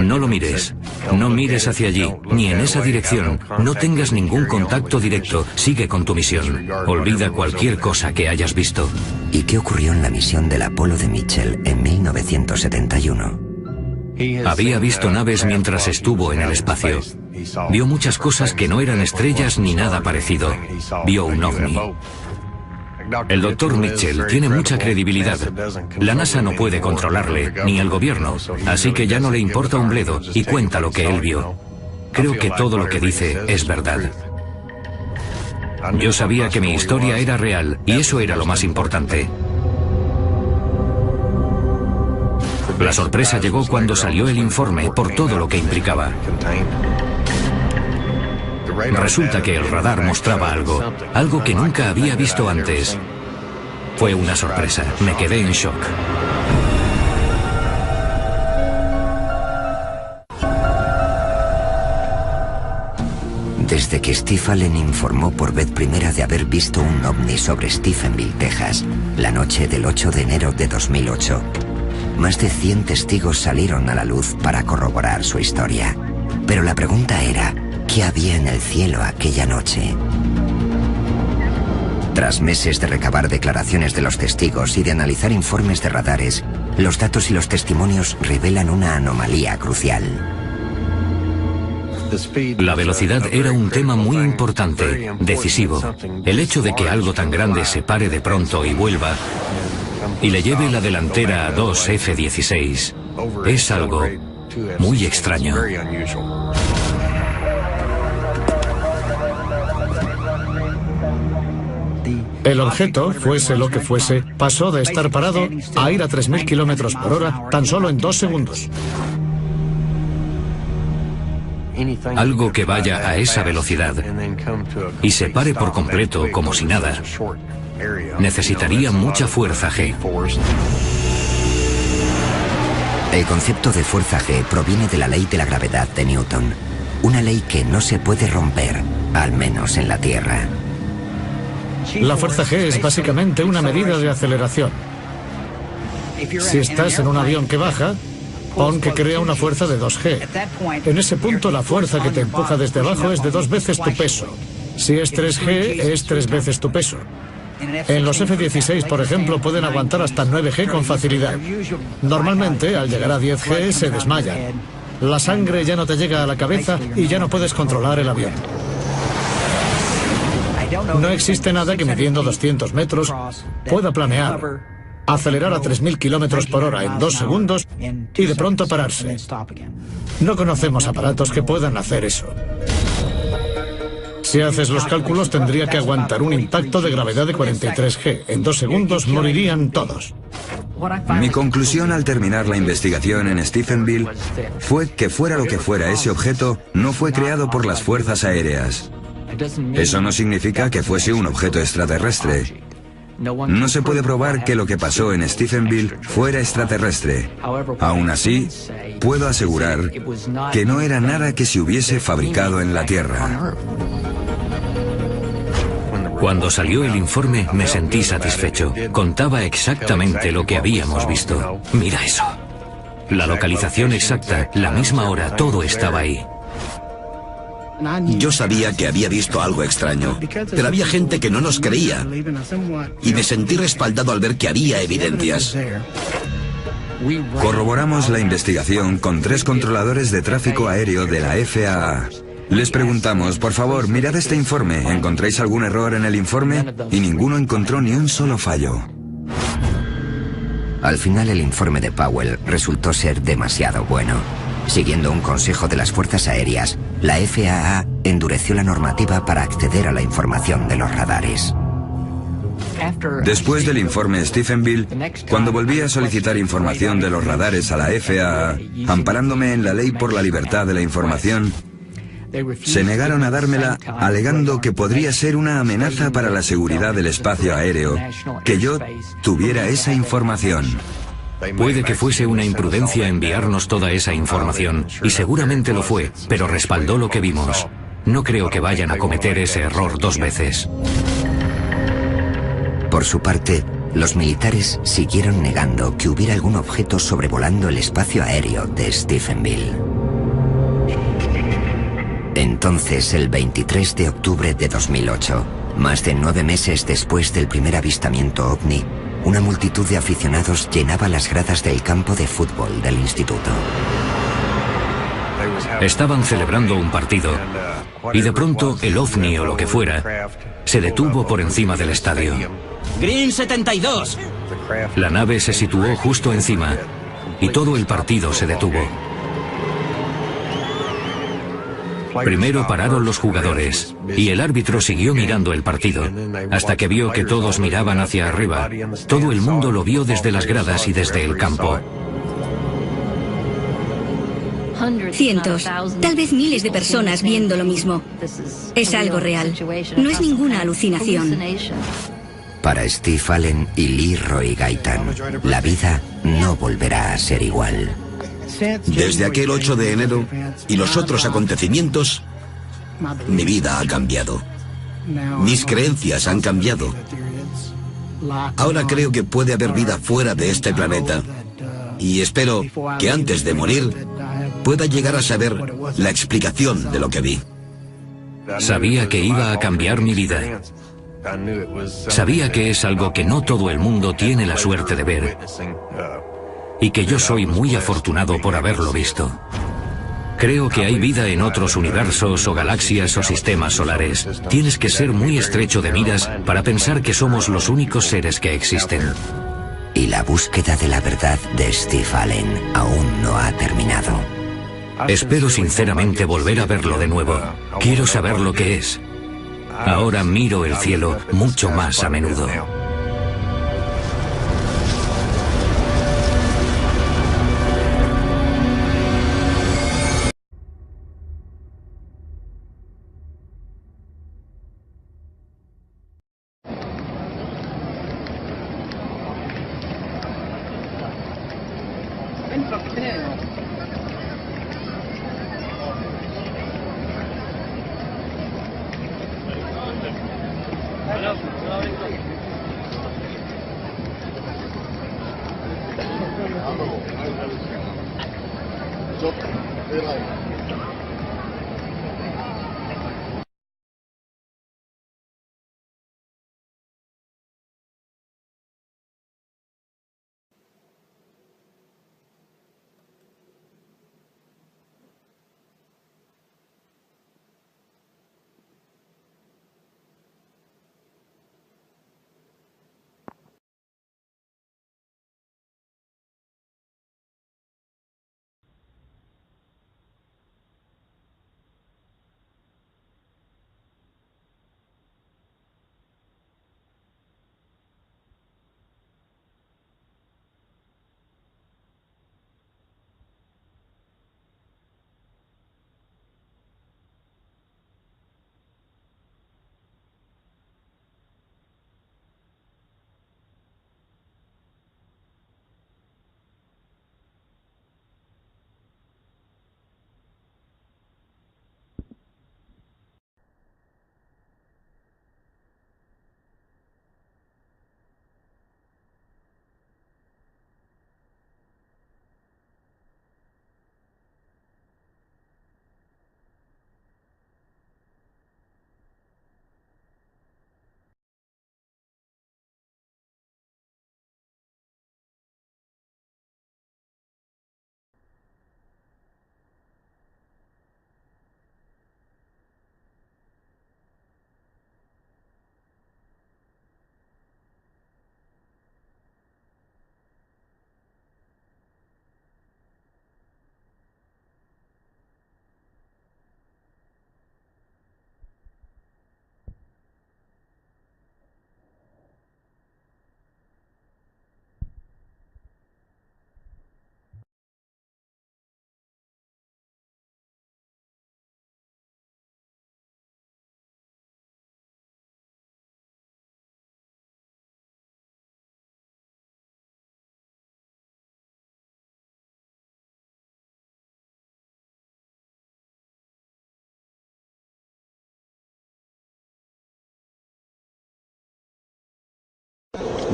no lo mires, no mires hacia allí, ni en esa dirección, no tengas ningún contacto directo, sigue con tu misión, olvida cualquier cosa que hayas visto. ¿Y qué ocurrió en la misión del Apolo de Mitchell en 1971? Había visto naves mientras estuvo en el espacio. Vio muchas cosas que no eran estrellas ni nada parecido. Vio un ovni. El doctor Mitchell tiene mucha credibilidad. La NASA no puede controlarle, ni el gobierno, así que ya no le importa un bledo y cuenta lo que él vio. Creo que todo lo que dice es verdad. Yo sabía que mi historia era real y eso era lo más importante. La sorpresa llegó cuando salió el informe por todo lo que implicaba. Resulta que el radar mostraba algo que nunca había visto antes. Fue una sorpresa, me quedé en shock. Desde que Steve Allen informó por vez primera de haber visto un ovni sobre Stephenville, Texas, la noche del 8 de enero de 2008, más de 100 testigos salieron a la luz para corroborar su historia. Pero la pregunta era: ¿qué había en el cielo aquella noche? Tras meses de recabar declaraciones de los testigos y de analizar informes de radares, los datos y los testimonios revelan una anomalía crucial. La velocidad era un tema muy importante, decisivo. El hecho de que algo tan grande se pare de pronto y vuelva, y le lleve la delantera a 2 F-16, es algo muy extraño. El objeto, fuese lo que fuese, pasó de estar parado a ir a 3.000 kilómetros por hora tan solo en 2 segundos. Algo que vaya a esa velocidad y se pare por completo como si nada, necesitaría mucha fuerza G. El concepto de fuerza G proviene de la ley de la gravedad de Newton. una ley que no se puede romper, al menos en la Tierra. La fuerza G es básicamente una medida de aceleración. Si estás en un avión que baja, pon que crea una fuerza de 2G. En ese punto la fuerza que te empuja desde abajo es de 2 veces tu peso. Si es 3G, es 3 veces tu peso. En los F-16, por ejemplo, pueden aguantar hasta 9G con facilidad. Normalmente, al llegar a 10G, se desmayan. La sangre ya no te llega a la cabeza y ya no puedes controlar el avión. No existe nada que midiendo 200 metros pueda planear, acelerar a 3.000 kilómetros por hora en 2 segundos y de pronto pararse. No conocemos aparatos que puedan hacer eso. Si haces los cálculos, tendría que aguantar un impacto de gravedad de 43G. En 2 segundos morirían todos. Mi conclusión al terminar la investigación en Stephenville fue que fuera lo que fuera ese objeto, no fue creado por las fuerzas aéreas. Eso no significa que fuese un objeto extraterrestre. No se puede probar que lo que pasó en Stephenville fuera extraterrestre. Aún así, puedo asegurar que no era nada que se hubiese fabricado en la Tierra. Cuando salió el informe me sentí satisfecho. Contaba exactamente lo que habíamos visto. Mira eso. La localización exacta, la misma hora, todo estaba ahí. Yo sabía que había visto algo extraño, pero había gente que no nos creía. Y me sentí respaldado al ver que había evidencias. Corroboramos la investigación con 3 controladores de tráfico aéreo de la FAA. Les preguntamos, por favor, mirad este informe, ¿encontráis algún error en el informe? Y ninguno encontró ni un solo fallo. Al final el informe de Powell resultó ser demasiado bueno. Siguiendo un consejo de las fuerzas aéreas, la FAA endureció la normativa para acceder a la información de los radares. Después del informe Stephenville, cuando volví a solicitar información de los radares a la FAA, amparándome en la ley por la libertad de la información, se negaron a dármela alegando que podría ser una amenaza para la seguridad del espacio aéreo que yo tuviera esa información. Puede que fuese una imprudencia enviarnos toda esa información, y seguramente lo fue, pero respaldó lo que vimos. No creo que vayan a cometer ese error 2 veces. Por su parte, los militares siguieron negando que hubiera algún objeto sobrevolando el espacio aéreo de Stephenville. Entonces, el 23 de octubre de 2008, más de 9 meses después del primer avistamiento ovni, una multitud de aficionados llenaba las gradas del campo de fútbol del instituto. Estaban celebrando un partido, y de pronto el ovni o lo que fuera se detuvo por encima del estadio. Green 72. La nave se situó justo encima, y todo el partido se detuvo. Primero pararon los jugadores, y el árbitro siguió mirando el partido, hasta que vio que todos miraban hacia arriba. Todo el mundo lo vio desde las gradas y desde el campo. Cientos, tal vez miles de personas viendo lo mismo. Es algo real. No es ninguna alucinación. Para Steve Allen y Leroy Gaitan, la vida no volverá a ser igual. Desde aquel 8 de enero y los otros acontecimientos, mi vida ha cambiado. Mis creencias han cambiado. Ahora creo que puede haber vida fuera de este planeta. Y espero que antes de morir pueda llegar a saber la explicación de lo que vi. Sabía que iba a cambiar mi vida. Sabía que es algo que no todo el mundo tiene la suerte de ver. Y que yo soy muy afortunado por haberlo visto. Creo que hay vida en otros universos o galaxias o sistemas solares. Tienes que ser muy estrecho de miras para pensar que somos los únicos seres que existen. Y la búsqueda de la verdad de Steve Allen aún no ha terminado. Espero sinceramente volver a verlo de nuevo. Quiero saber lo que es. Ahora miro el cielo mucho más a menudo.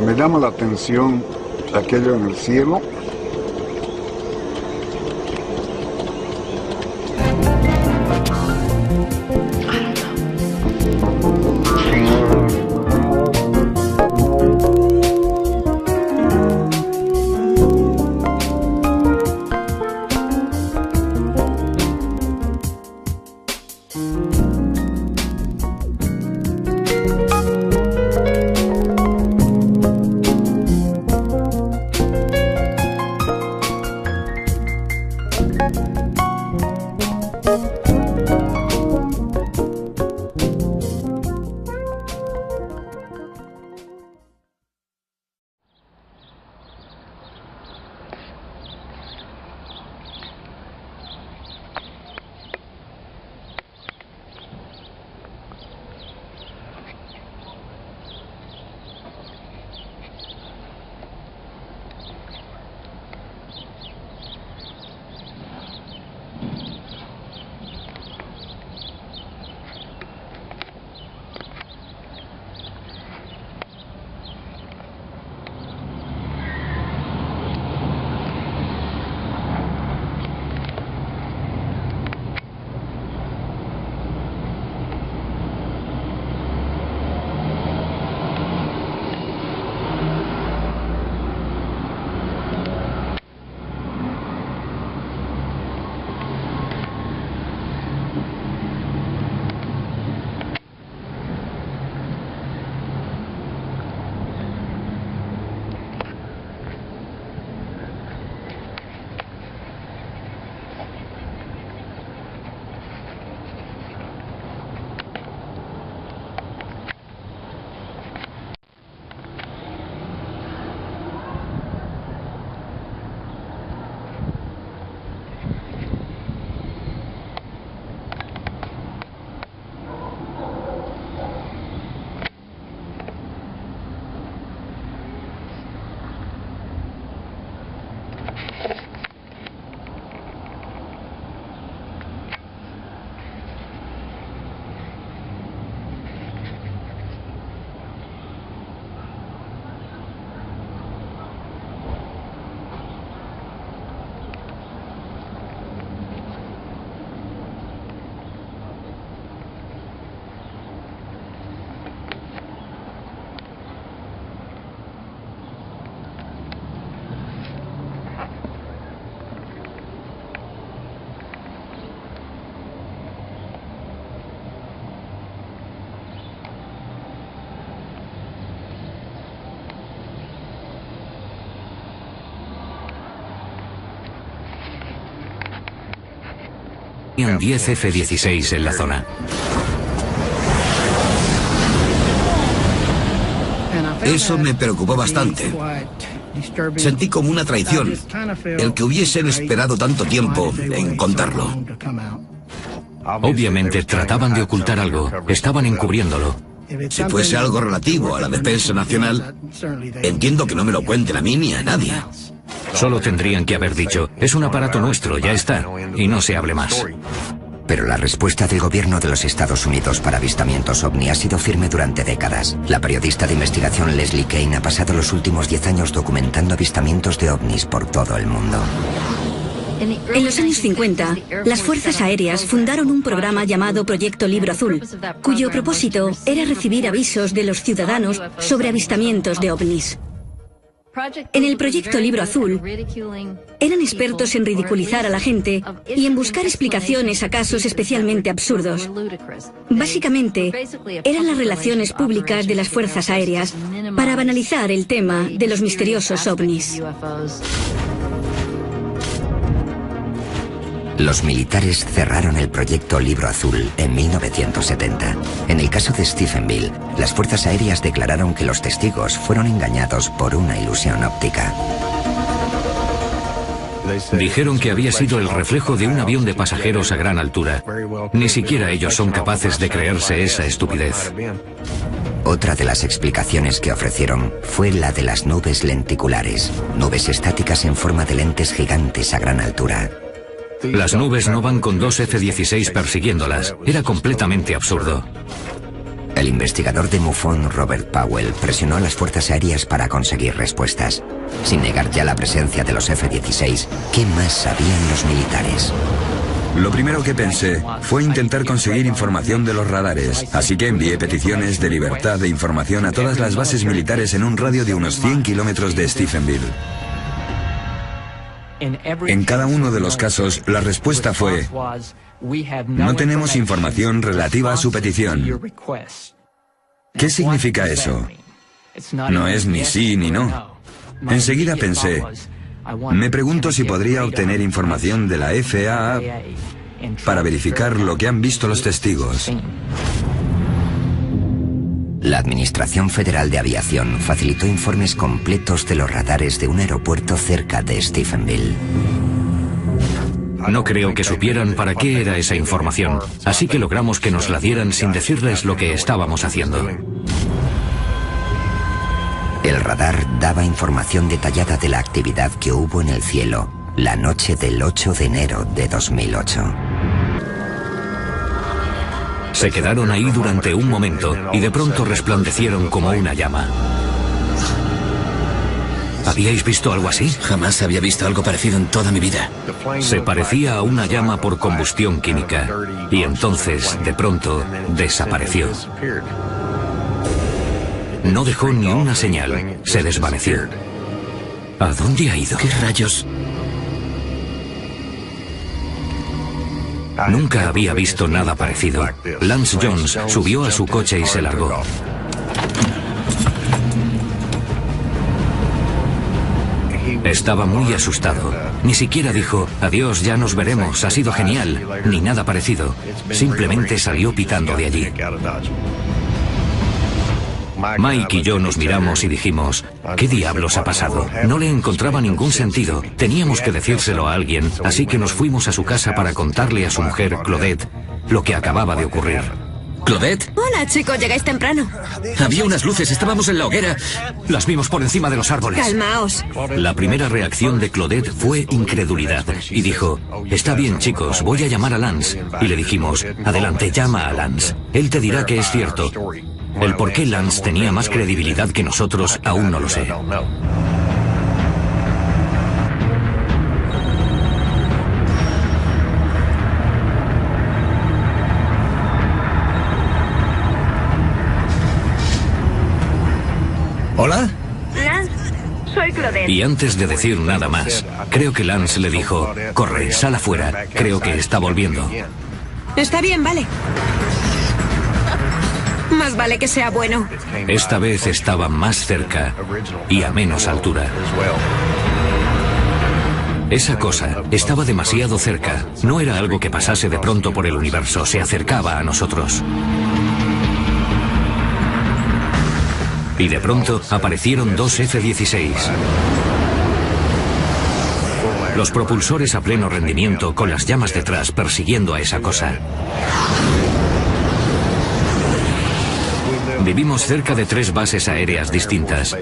Me llama la atención aquello en el cielo. Tenían 10 F-16 en la zona. Eso me preocupó bastante. Sentí como una traición el que hubiesen esperado tanto tiempo en contarlo. Obviamente trataban de ocultar algo, estaban encubriéndolo. Si fuese algo relativo a la defensa nacional, entiendo que no me lo cuenten a mí ni a nadie. Solo tendrían que haber dicho, es un aparato nuestro, ya está, y no se hable más. Pero la respuesta del gobierno de los Estados Unidos para avistamientos ovni ha sido firme durante décadas. La periodista de investigación Leslie Kean ha pasado los últimos 10 años documentando avistamientos de ovnis por todo el mundo. En los años 50, las Fuerzas Aéreas fundaron un programa llamado Proyecto Libro Azul, cuyo propósito era recibir avisos de los ciudadanos sobre avistamientos de ovnis. En el Proyecto Libro Azul, eran expertos en ridiculizar a la gente y en buscar explicaciones a casos especialmente absurdos. Básicamente, eran las relaciones públicas de las Fuerzas Aéreas para banalizar el tema de los misteriosos ovnis. Los militares cerraron el proyecto Libro Azul en 1970. En el caso de Stephenville, las fuerzas aéreas declararon que los testigos fueron engañados por una ilusión óptica. Dijeron que había sido el reflejo de un avión de pasajeros a gran altura. Ni siquiera ellos son capaces de creerse esa estupidez. Otra de las explicaciones que ofrecieron fue la de las nubes lenticulares, nubes estáticas en forma de lentes gigantes a gran altura. Las nubes no van con 2 F-16 persiguiéndolas. Era completamente absurdo. El investigador de MUFON, Robert Powell, presionó a las fuerzas aéreas para conseguir respuestas. Sin negar ya la presencia de los F-16, ¿qué más sabían los militares? Lo primero que pensé fue intentar conseguir información de los radares, así que envié peticiones de libertad de información a todas las bases militares en un radio de unos 100 kilómetros de Stephenville. En cada uno de los casos, la respuesta fue: no tenemos información relativa a su petición. ¿Qué significa eso? No es ni sí ni no. Enseguida pensé, me pregunto si podría obtener información de la FAA para verificar lo que han visto los testigos. La Administración Federal de Aviación facilitó informes completos de los radares de un aeropuerto cerca de Stephenville. No creo que supieran para qué era esa información, así que logramos que nos la dieran sin decirles lo que estábamos haciendo. El radar daba información detallada de la actividad que hubo en el cielo la noche del 8 de enero de 2008. Se quedaron ahí durante un momento y de pronto resplandecieron como una llama. ¿Habíais visto algo así? Jamás había visto algo parecido en toda mi vida. Se parecía a una llama por combustión química y entonces, de pronto, desapareció. No dejó ni una señal, se desvaneció. ¿A dónde ha ido? ¿Qué rayos? Nunca había visto nada parecido. Lance Jones subió a su coche y se largó. Estaba muy asustado. Ni siquiera dijo, adiós, ya nos veremos, ha sido genial, ni nada parecido. Simplemente salió pitando de allí. Mike y yo nos miramos y dijimos, ¿qué diablos ha pasado? No le encontraba ningún sentido. Teníamos que decírselo a alguien, así que nos fuimos a su casa para contarle a su mujer, Claudette, lo que acababa de ocurrir. ¿Claudette? Hola, chicos, llegáis temprano. Había unas luces, estábamos en la hoguera. Las vimos por encima de los árboles. Calmaos. La primera reacción de Claudette fue incredulidad y dijo, está bien, chicos, voy a llamar a Lance. Y le dijimos, adelante, llama a Lance. Él te dirá que es cierto. El por qué Lance tenía más credibilidad que nosotros aún no lo sé. ¿Hola? Lance, soy Claudette. Y antes de decir nada más, creo que Lance le dijo, corre, sal afuera, creo que está volviendo. Está bien, vale. Más vale que sea bueno. Esta vez estaba más cerca y a menos altura. Esa cosa estaba demasiado cerca. No era algo que pasase de pronto por el universo, se acercaba a nosotros. Y de pronto aparecieron dos F-16. Los propulsores a pleno rendimiento, con las llamas detrás, persiguiendo a esa cosa. Vivimos cerca de 3 bases aéreas distintas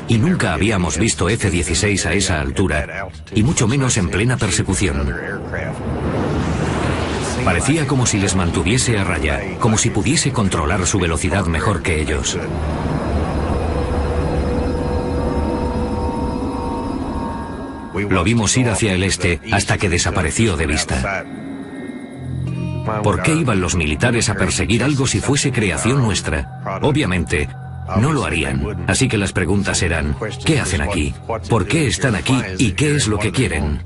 y nunca habíamos visto F-16 a esa altura, y mucho menos en plena persecución. Parecía como si les mantuviese a raya, como si pudiese controlar su velocidad mejor que ellos. Lo vimos ir hacia el este hasta que desapareció de vista. ¿Por qué iban los militares a perseguir algo si fuese creación nuestra? Obviamente, no lo harían. Así que las preguntas eran, ¿qué hacen aquí? ¿Por qué están aquí? ¿Y qué es lo que quieren?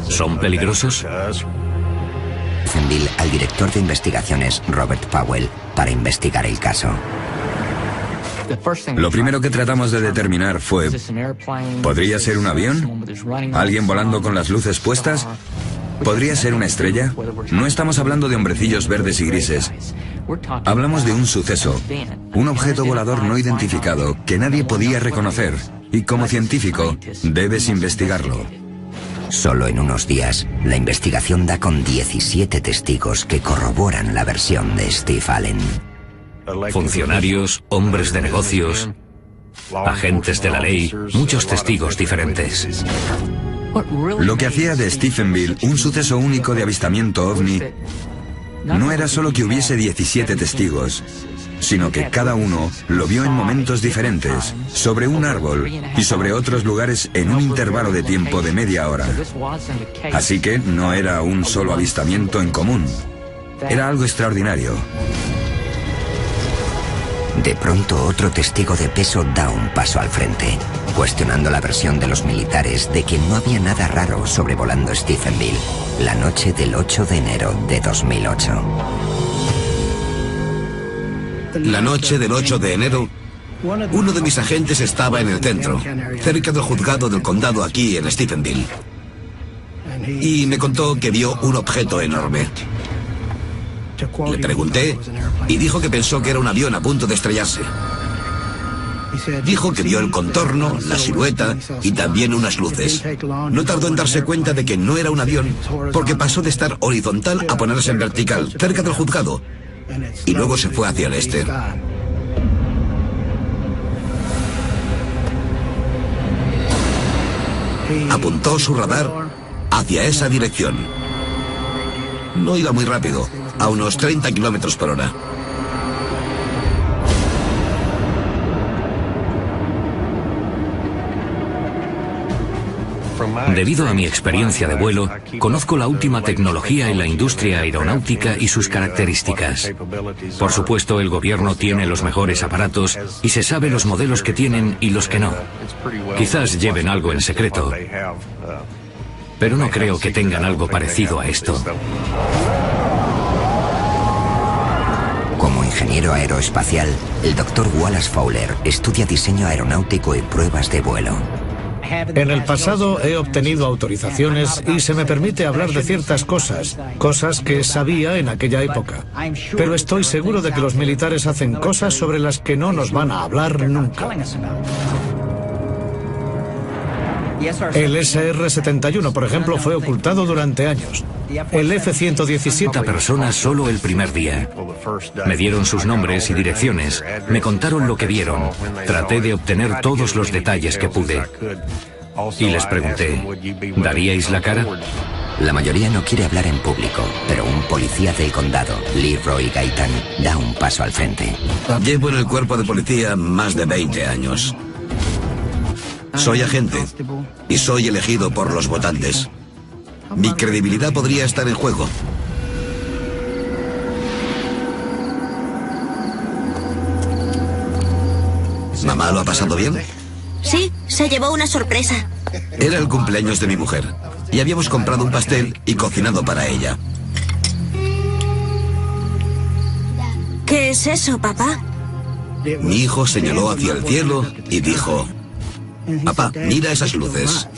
¿Son peligrosos? Stephenville al director de investigaciones Robert Powell para investigar el caso. Lo primero que tratamos de determinar fue, ¿podría ser un avión? ¿Alguien volando con las luces puestas? ¿Podría ser una estrella? No estamos hablando de hombrecillos verdes y grises. Hablamos de un suceso, un objeto volador no identificado que nadie podía reconocer. Y como científico, debes investigarlo. Solo en unos días, la investigación da con 17 testigos que corroboran la versión de Steve Allen. Funcionarios, hombres de negocios, agentes de la ley, muchos testigos diferentes. Lo que hacía de Stephenville un suceso único de avistamiento ovni no era solo que hubiese 17 testigos, sino que cada uno lo vio en momentos diferentes, sobre un árbol y sobre otros lugares en un intervalo de tiempo de media hora. Así que no era un solo avistamiento en común, era algo extraordinario. De pronto, otro testigo de peso da un paso al frente, cuestionando la versión de los militares de que no había nada raro sobrevolando Stephenville la noche del 8 de enero de 2008. La noche del 8 de enero, uno de mis agentes estaba en el centro, cerca del juzgado del condado aquí en Stephenville. Y me contó que vio un objeto enorme. Le pregunté y dijo que pensó que era un avión a punto de estrellarse. Dijo que vio el contorno, la silueta y también unas luces. No tardó en darse cuenta de que no era un avión porque pasó de estar horizontal a ponerse en vertical, cerca del juzgado. Y luego se fue hacia el este. Apuntó su radar hacia esa dirección. No iba muy rápido, a unos 30 kilómetros por hora. Debido a mi experiencia de vuelo, conozco la última tecnología en la industria aeronáutica y sus características. Por supuesto, el gobierno tiene los mejores aparatos y se sabe los modelos que tienen y los que no. Quizás lleven algo en secreto, pero no creo que tengan algo parecido a esto. Como ingeniero aeroespacial, el Dr. Wallace Fowler estudia diseño aeronáutico y pruebas de vuelo. En el pasado he obtenido autorizaciones y se me permite hablar de ciertas cosas que sabía en aquella época. Pero estoy seguro de que los militares hacen cosas sobre las que no nos van a hablar nunca. El SR-71, por ejemplo, fue ocultado durante años. El F-117... personas solo el primer día. Me dieron sus nombres y direcciones, me contaron lo que vieron. Traté de obtener todos los detalles que pude. Y les pregunté, ¿daríais la cara? La mayoría no quiere hablar en público, pero un policía del condado, Leroy Gaitan, da un paso al frente. Llevo en el cuerpo de policía más de 20 años. Soy agente y soy elegido por los votantes. Mi credibilidad podría estar en juego. ¿Mamá lo ha pasado bien? Sí, se llevó una sorpresa. Era el cumpleaños de mi mujer y habíamos comprado un pastel y cocinado para ella. ¿Qué es eso, papá? Mi hijo señaló hacia el cielo y dijo, Papá, mira esas luces.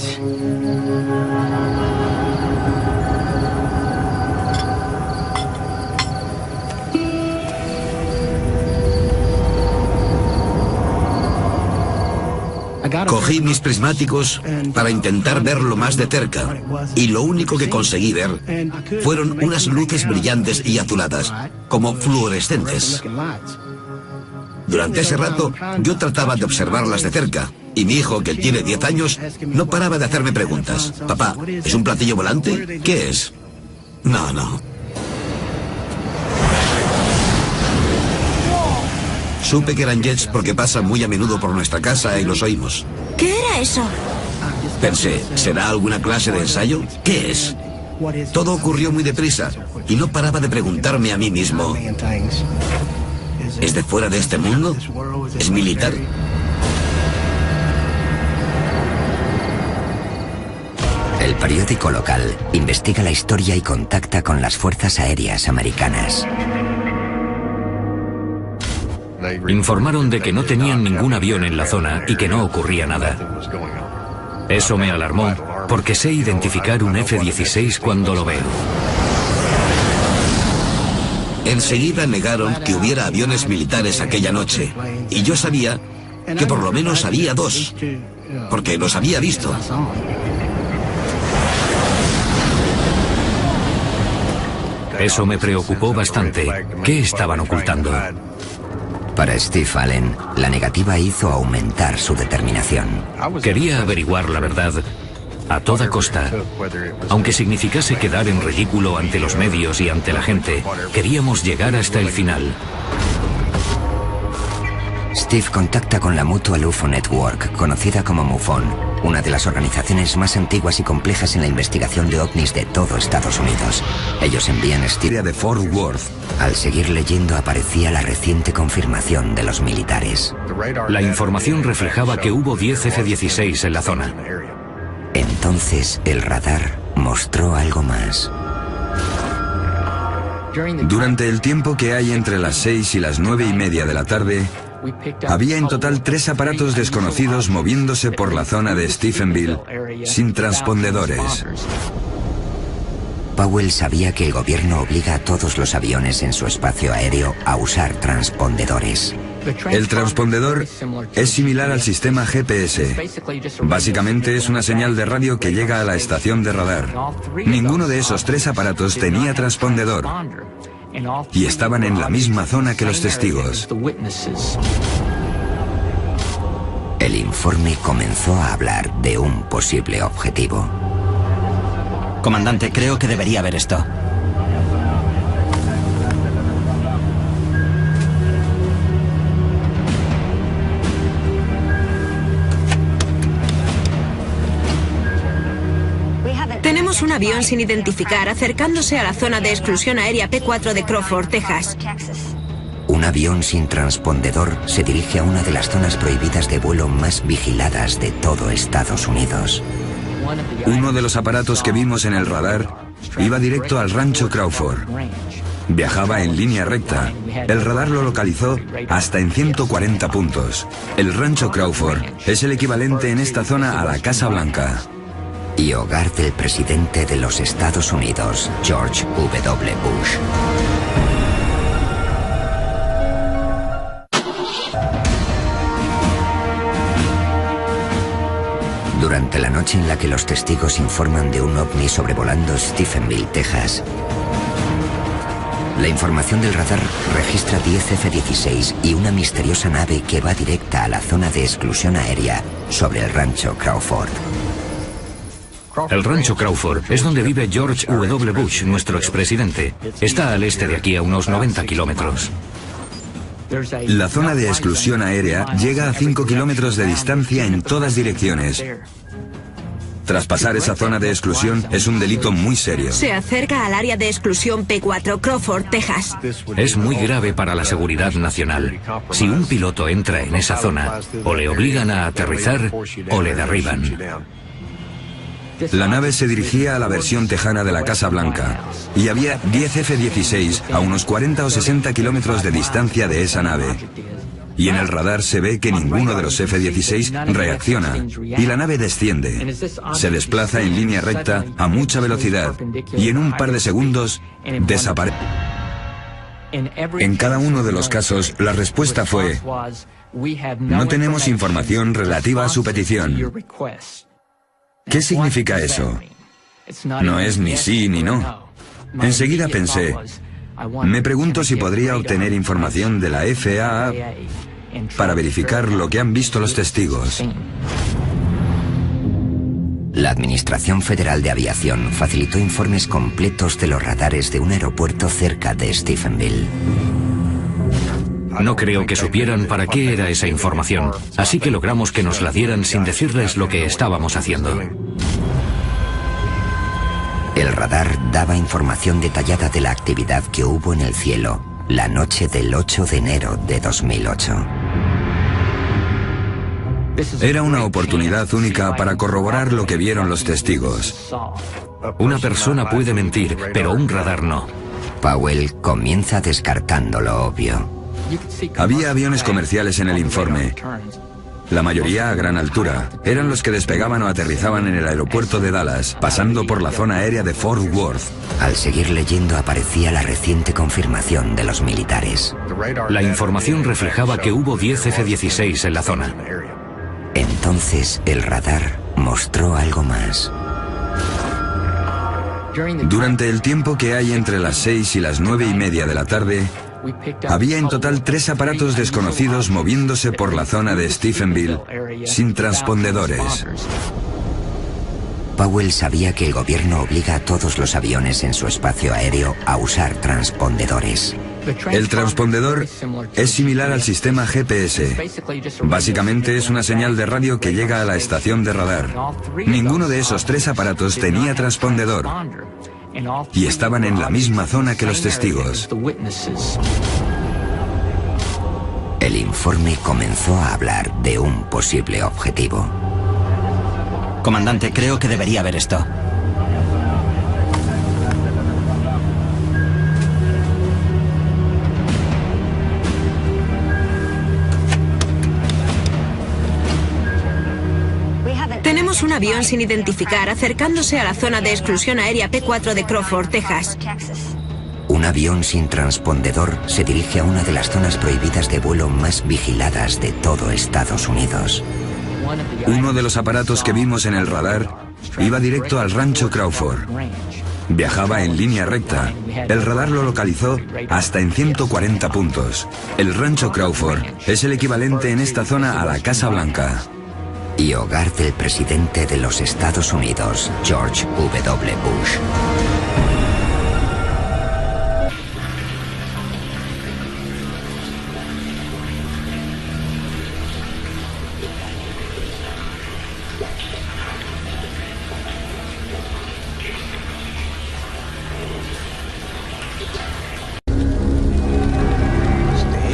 Cogí mis prismáticos para intentar verlo más de cerca, y lo único que conseguí ver fueron unas luces brillantes y azuladas, como fluorescentes. Durante ese rato, yo trataba de observarlas de cerca, y mi hijo, que tiene 10 años, no paraba de hacerme preguntas. Papá, ¿es un platillo volante? ¿Qué es? No. Supe que eran jets porque pasan muy a menudo por nuestra casa y los oímos. ¿Qué era eso? Pensé, ¿será alguna clase de ensayo? ¿Qué es? Todo ocurrió muy deprisa y no paraba de preguntarme a mí mismo, ¿es de fuera de este mundo? ¿Es militar? El periódico local investiga la historia y contacta con las fuerzas aéreas americanas. Informaron de que no tenían ningún avión en la zona y que no ocurría nada. Eso me alarmó, porque sé identificar un F-16 cuando lo veo. Enseguida negaron que hubiera aviones militares aquella noche, y yo sabía que por lo menos había 2, porque los había visto. Eso me preocupó bastante. ¿Qué estaban ocultando? Para Steve Allen, la negativa hizo aumentar su determinación. Quería averiguar la verdad a toda costa. Aunque significase quedar en ridículo ante los medios y ante la gente, queríamos llegar hasta el final. Steve contacta con la Mutual UFO Network, conocida como MUFON, una de las organizaciones más antiguas y complejas en la investigación de ovnis de todo Estados Unidos. Ellos envían a Steve de Fort Worth. Al seguir leyendo aparecía la reciente confirmación de los militares. La información reflejaba que hubo 10 F-16 en la zona. Entonces el radar mostró algo más. Durante el tiempo que hay entre las 6 y las 9:30 de la tarde, había en total 3 aparatos desconocidos moviéndose por la zona de Stephenville sin transpondedores. Powell sabía que el gobierno obliga a todos los aviones en su espacio aéreo a usar transpondedores. El transpondedor es similar al sistema GPS. Básicamente es una señal de radio que llega a la estación de radar. Ninguno de esos 3 aparatos tenía transpondedor y estaban en la misma zona que los testigos. El informe comenzó a hablar de un posible objetivo. Comandante, creo que debería ver esto. Tenemos un avión sin identificar acercándose a la zona de exclusión aérea P4 de Crawford, Texas. Un avión sin transpondedor se dirige a una de las zonas prohibidas de vuelo más vigiladas de todo Estados Unidos. Uno de los aparatos que vimos en el radar iba directo al rancho Crawford. Viajaba en línea recta. El radar lo localizó hasta en 140 puntos. El rancho Crawford es el equivalente en esta zona a la Casa Blanca. Y hogar del presidente de los Estados Unidos, George W. Bush. Durante la noche en la que los testigos informan de un ovni sobrevolando Stephenville, Texas, la información del radar registra 10 F-16 y una misteriosa nave que va directa a la zona de exclusión aérea sobre el rancho Crawford. El rancho Crawford es donde vive George W. Bush, nuestro expresidente. Está al este de aquí a unos 90 kilómetros. La zona de exclusión aérea llega a 5 kilómetros de distancia en todas direcciones. Traspasar esa zona de exclusión es un delito muy serio. Se acerca al área de exclusión P4, Crawford, Texas. Es muy grave para la seguridad nacional. Si un piloto entra en esa zona, o le obligan a aterrizar o le derriban. La nave se dirigía a la versión tejana de la Casa Blanca y había 10 F-16 a unos 40 o 60 kilómetros de distancia de esa nave. Y en el radar se ve que ninguno de los F-16 reacciona y la nave desciende. Se desplaza en línea recta a mucha velocidad y en un par de segundos desaparece. En cada uno de los casos, la respuesta fue: no tenemos información relativa a su petición. ¿Qué significa eso? No es ni sí ni no. Enseguida pensé, me pregunto si podría obtener información de la FAA para verificar lo que han visto los testigos. La Administración Federal de Aviación facilitó informes completos de los radares de un aeropuerto cerca de Stephenville. No creo que supieran para qué era esa información, así que logramos que nos la dieran sin decirles lo que estábamos haciendo. El radar daba información detallada de la actividad que hubo en el cielo la noche del 8 de enero de 2008. Era una oportunidad única para corroborar lo que vieron los testigos. Una persona puede mentir, pero un radar no. Powell comienza descartando lo obvio. Había aviones comerciales en el informe. La mayoría a gran altura. Eran los que despegaban o aterrizaban en el aeropuerto de Dallas, pasando por la zona aérea de Fort Worth. Al seguir leyendo aparecía la reciente confirmación de los militares. La información reflejaba que hubo 10 F-16 en la zona. Entonces el radar mostró algo más. Durante el tiempo que hay entre las 6 y las 9:30 de la tarde, había en total 3 aparatos desconocidos moviéndose por la zona de Stephenville sin transpondedores. Powell sabía que el gobierno obliga a todos los aviones en su espacio aéreo a usar transpondedores. El transpondedor es similar al sistema GPS. Básicamente es una señal de radio que llega a la estación de radar. Ninguno de esos 3 aparatos tenía transpondedor y estaban en la misma zona que los testigos. El informe comenzó a hablar de un posible objetivo. Comandante, creo que debería ver esto. Tenemos un avión sin identificar acercándose a la zona de exclusión aérea P4 de Crawford, Texas. Un avión sin transpondedor se dirige a una de las zonas prohibidas de vuelo más vigiladas de todo Estados Unidos. Uno de los aparatos que vimos en el radar iba directo al rancho Crawford. Viajaba en línea recta. El radar lo localizó hasta en 140 puntos. El rancho Crawford es el equivalente en esta zona a la Casa Blanca. Y hogar del presidente de los Estados Unidos, George W. Bush.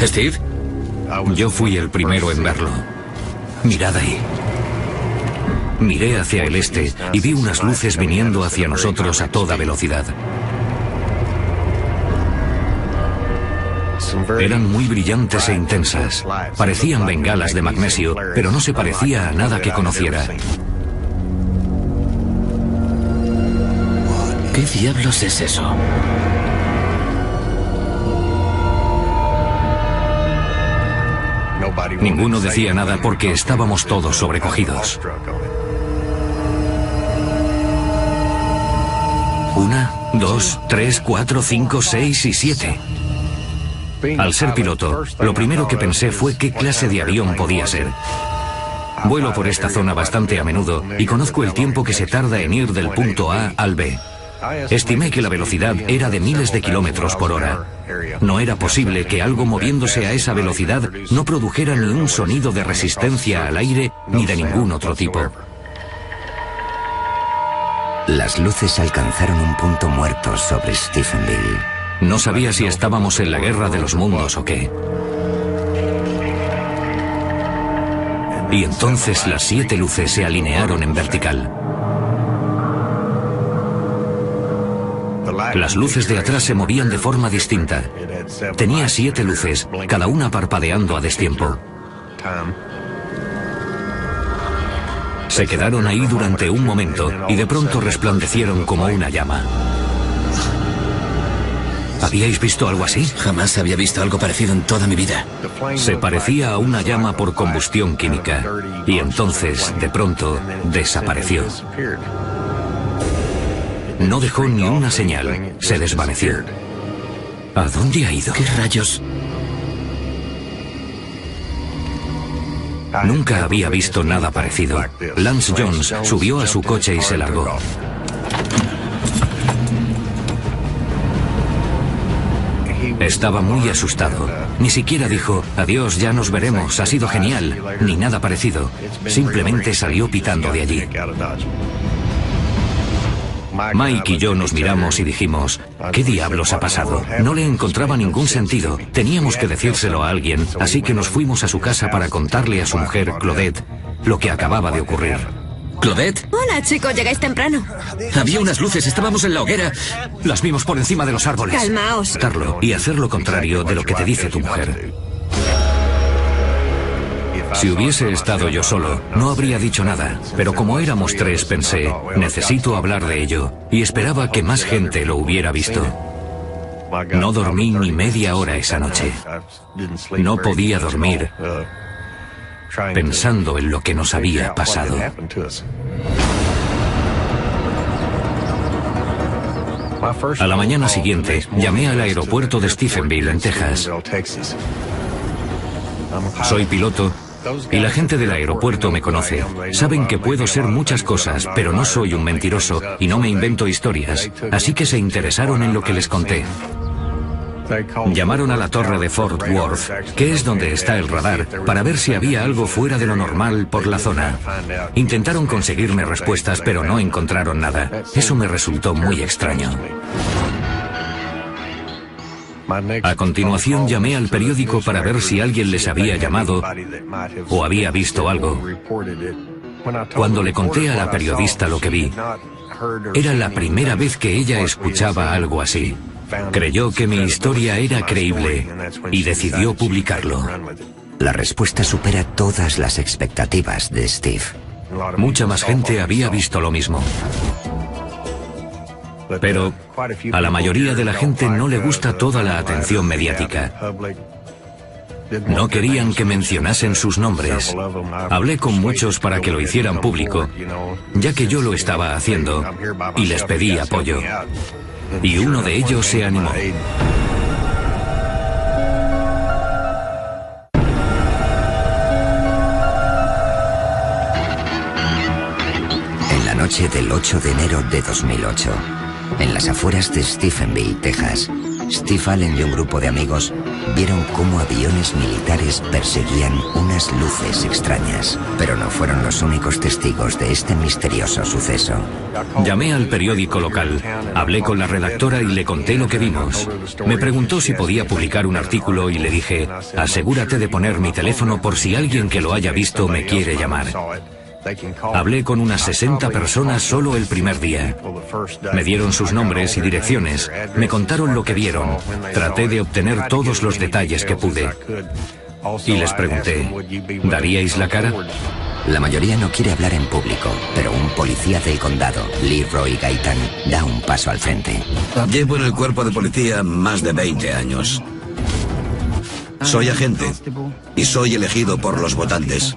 ¿Steve? Yo fui el primero en verlo. Mirad ahí. Miré hacia el este y vi unas luces viniendo hacia nosotros a toda velocidad. Eran muy brillantes e intensas. Parecían bengalas de magnesio, pero no se parecía a nada que conociera. ¿Qué diablos es eso? Ninguno decía nada porque estábamos todos sobrecogidos. 1, 2, 3, 4, 5, 6 y 7. Al ser piloto, lo primero que pensé fue qué clase de avión podía ser. Vuelo por esta zona bastante a menudo y conozco el tiempo que se tarda en ir del punto A al B. Estimé que la velocidad era de miles de kilómetros por hora. No era posible que algo moviéndose a esa velocidad no produjera ni un sonido de resistencia al aire ni de ningún otro tipo. Las luces alcanzaron un punto muerto sobre Stephenville. No sabía si estábamos en la guerra de los mundos o qué. Y entonces las 7 luces se alinearon en vertical. Las luces de atrás se movían de forma distinta. Tenía 7 luces, cada una parpadeando a destiempo. Se quedaron ahí durante un momento y de pronto resplandecieron como una llama. ¿Habíais visto algo así? Jamás había visto algo parecido en toda mi vida. Se parecía a una llama por combustión química y entonces, de pronto, desapareció. No dejó ni una señal, se desvaneció. ¿A dónde ha ido? ¿Qué rayos? Nunca había visto nada parecido. Lance Jones subió a su coche y se largó. Estaba muy asustado. Ni siquiera dijo, adiós, ya nos veremos, ha sido genial, ni nada parecido. Simplemente salió pitando de allí. Mike y yo nos miramos y dijimos, ¿qué diablos ha pasado? No le encontraba ningún sentido. Teníamos que decírselo a alguien, así que nos fuimos a su casa para contarle a su mujer, Claudette, lo que acababa de ocurrir. ¿Claudette? Hola, chicos, llegáis temprano. Había unas luces, estábamos en la hoguera. Las vimos por encima de los árboles. Calmaos. Carlo, y hacer lo contrario de lo que te dice tu mujer. Si hubiese estado yo solo, no habría dicho nada, pero como éramos 3 pensé, necesito hablar de ello, y esperaba que más gente lo hubiera visto. No dormí ni media hora esa noche. No podía dormir pensando en lo que nos había pasado. A la mañana siguiente, llamé al aeropuerto de Stephenville, en Texas. Soy piloto y la gente del aeropuerto me conoce. Saben que puedo ser muchas cosas, pero no soy un mentiroso y no me invento historias, así que se interesaron en lo que les conté. Llamaron a la torre de Fort Worth, que es donde está el radar, para ver si había algo fuera de lo normal por la zona. Intentaron conseguirme respuestas, pero no encontraron nada. Eso me resultó muy extraño. A continuación llamé al periódico para ver si alguien les había llamado o había visto algo. Cuando le conté a la periodista lo que vi, era la primera vez que ella escuchaba algo así. Creyó que mi historia era creíble y decidió publicarlo. La respuesta supera todas las expectativas de Steve. Mucha más gente había visto lo mismo. Pero a la mayoría de la gente no le gusta toda la atención mediática. No querían que mencionasen sus nombres. Hablé con muchos para que lo hicieran público, ya que yo lo estaba haciendo, y les pedí apoyo. Y uno de ellos se animó. En la noche del 8 de enero de 2008, en las afueras de Stephenville, Texas, Steve Allen y un grupo de amigos vieron cómo aviones militares perseguían unas luces extrañas, pero no fueron los únicos testigos de este misterioso suceso. Llamé al periódico local, hablé con la redactora y le conté lo que vimos. Me preguntó si podía publicar un artículo y le dije, asegúrate de poner mi teléfono por si alguien que lo haya visto me quiere llamar. Hablé con unas 60 personas solo el primer día. Me dieron sus nombres y direcciones, me contaron lo que vieron. Traté de obtener todos los detalles que pude. Y les pregunté, ¿daríais la cara? La mayoría no quiere hablar en público, pero un policía del condado, Leroy Gaitan, da un paso al frente. Llevo en el cuerpo de policía más de 20 años. Soy agente y soy elegido por los votantes.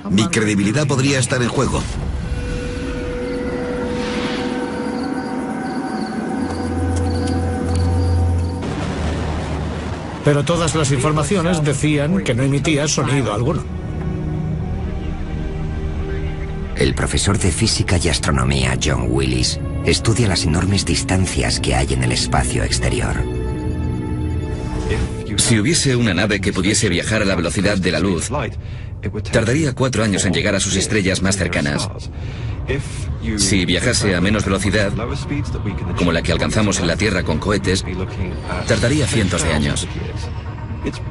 Mi credibilidad podría estar en juego. Pero todas las informaciones decían que no emitía sonido alguno. El profesor de física y astronomía, John Willis, estudia las enormes distancias que hay en el espacio exterior. Si hubiese una nave que pudiese viajar a la velocidad de la luz, tardaría 4 años en llegar a sus estrellas más cercanas. Si viajase a menos velocidad, como la que alcanzamos en la Tierra con cohetes, tardaría cientos de años.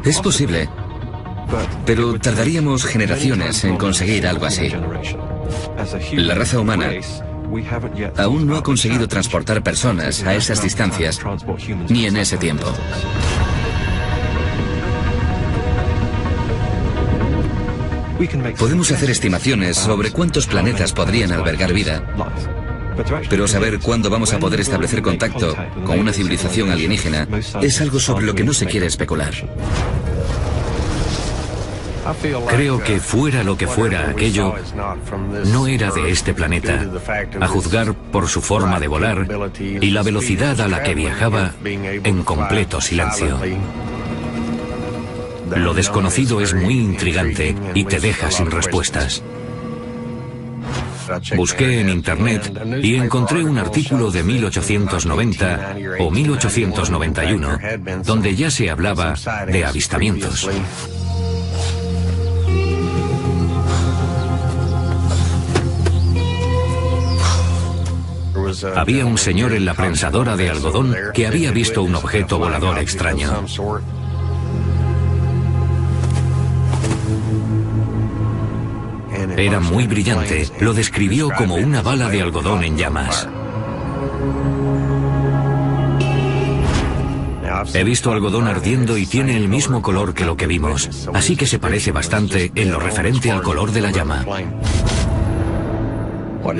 Es posible, pero tardaríamos generaciones en conseguir algo así. La raza humana aún no ha conseguido transportar personas a esas distancias, ni en ese tiempo. Podemos hacer estimaciones sobre cuántos planetas podrían albergar vida, pero saber cuándo vamos a poder establecer contacto con una civilización alienígena es algo sobre lo que no se quiere especular. Creo que fuera lo que fuera aquello, no era de este planeta, a juzgar por su forma de volar y la velocidad a la que viajaba en completo silencio. Lo desconocido es muy intrigante y te deja sin respuestas. Busqué en internet y encontré un artículo de 1890 o 1891 donde ya se hablaba de avistamientos. Había un señor en la prensadora de algodón que había visto un objeto volador extraño. Era muy brillante, lo describió como una bala de algodón en llamas. He visto algodón ardiendo y tiene el mismo color que lo que vimos, así que se parece bastante en lo referente al color de la llama.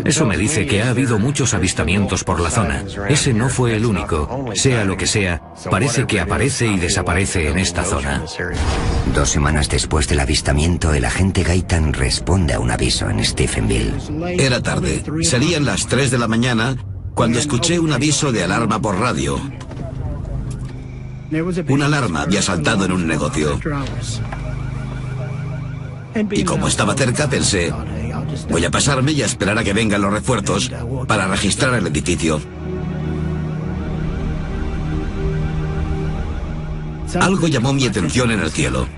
Eso me dice que ha habido muchos avistamientos por la zona. Ese no fue el único. Sea lo que sea, parece que aparece y desaparece en esta zona. 2 semanas después del avistamiento, el agente Gaitan responde a un aviso en Stephenville. Era tarde. Serían las 3 de la mañana cuando escuché un aviso de alarma por radio. Una alarma había saltado en un negocio. Y como estaba cerca, pensé, voy a pasarme y a esperar a que vengan los refuerzos para registrar el edificio. Algo llamó mi atención en el cielo.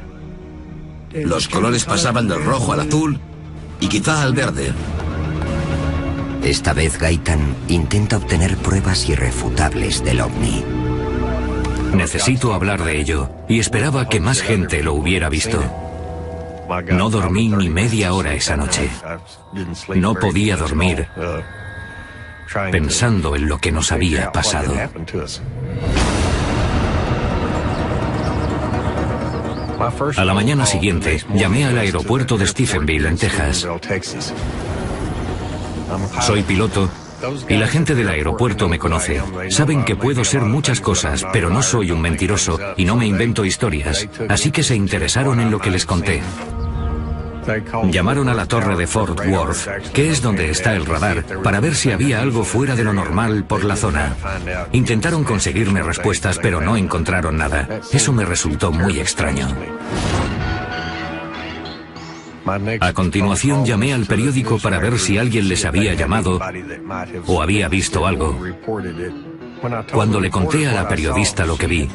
Los colores pasaban del rojo al azul y quizá al verde. Esta vez Gaitan intenta obtener pruebas irrefutables del ovni. Necesito hablar de ello, y esperaba que más gente lo hubiera visto. No dormí ni media hora esa noche. No podía dormir pensando en lo que nos había pasado. A la mañana siguiente, llamé al aeropuerto de Stephenville, en Texas. Soy piloto y la gente del aeropuerto me conoce. Saben que puedo ser muchas cosas, pero no soy un mentiroso y no me invento historias, así que se interesaron en lo que les conté. Llamaron a la torre de Fort Worth, que es donde está el radar, para ver si había algo fuera de lo normal por la zona. Intentaron conseguirme respuestas, pero no encontraron nada. Eso me resultó muy extraño. A continuación llamé al periódico para ver si alguien les había llamado o había visto algo. Cuando le conté a la periodista lo que vi,